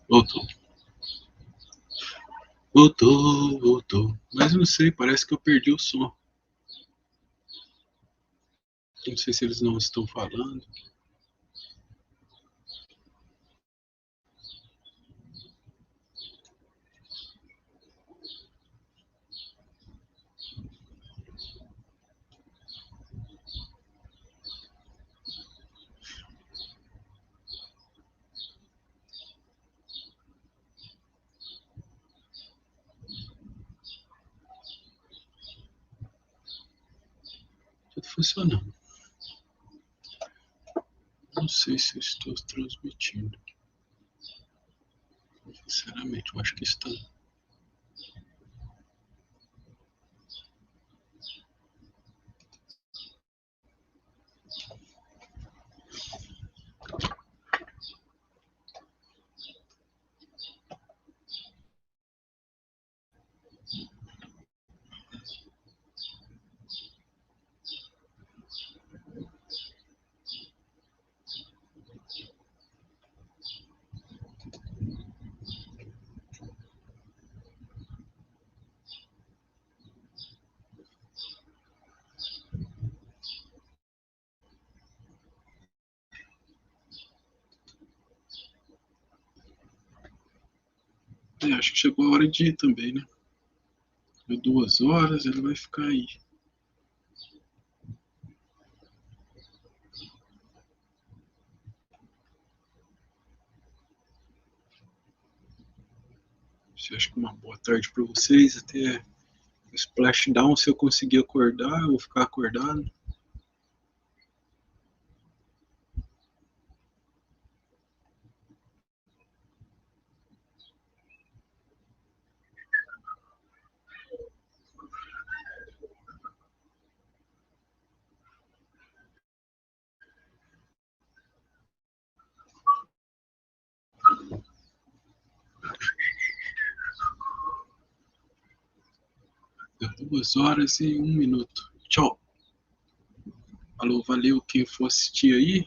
Voltou. Voltou. Mas não sei, parece que eu perdi o som. Não sei se eles não estão falando. Tudo funcionando. Não sei se eu estou transmitindo. Sinceramente, eu acho que está. Acho que chegou a hora de ir também, né? Deu 2 horas, ele vai ficar aí. Acho que uma boa tarde para vocês. Até o splashdown, se eu conseguir acordar, eu vou ficar acordado. Deu 2 horas e 1 minuto. Tchau. Falou, valeu quem for assistir aí.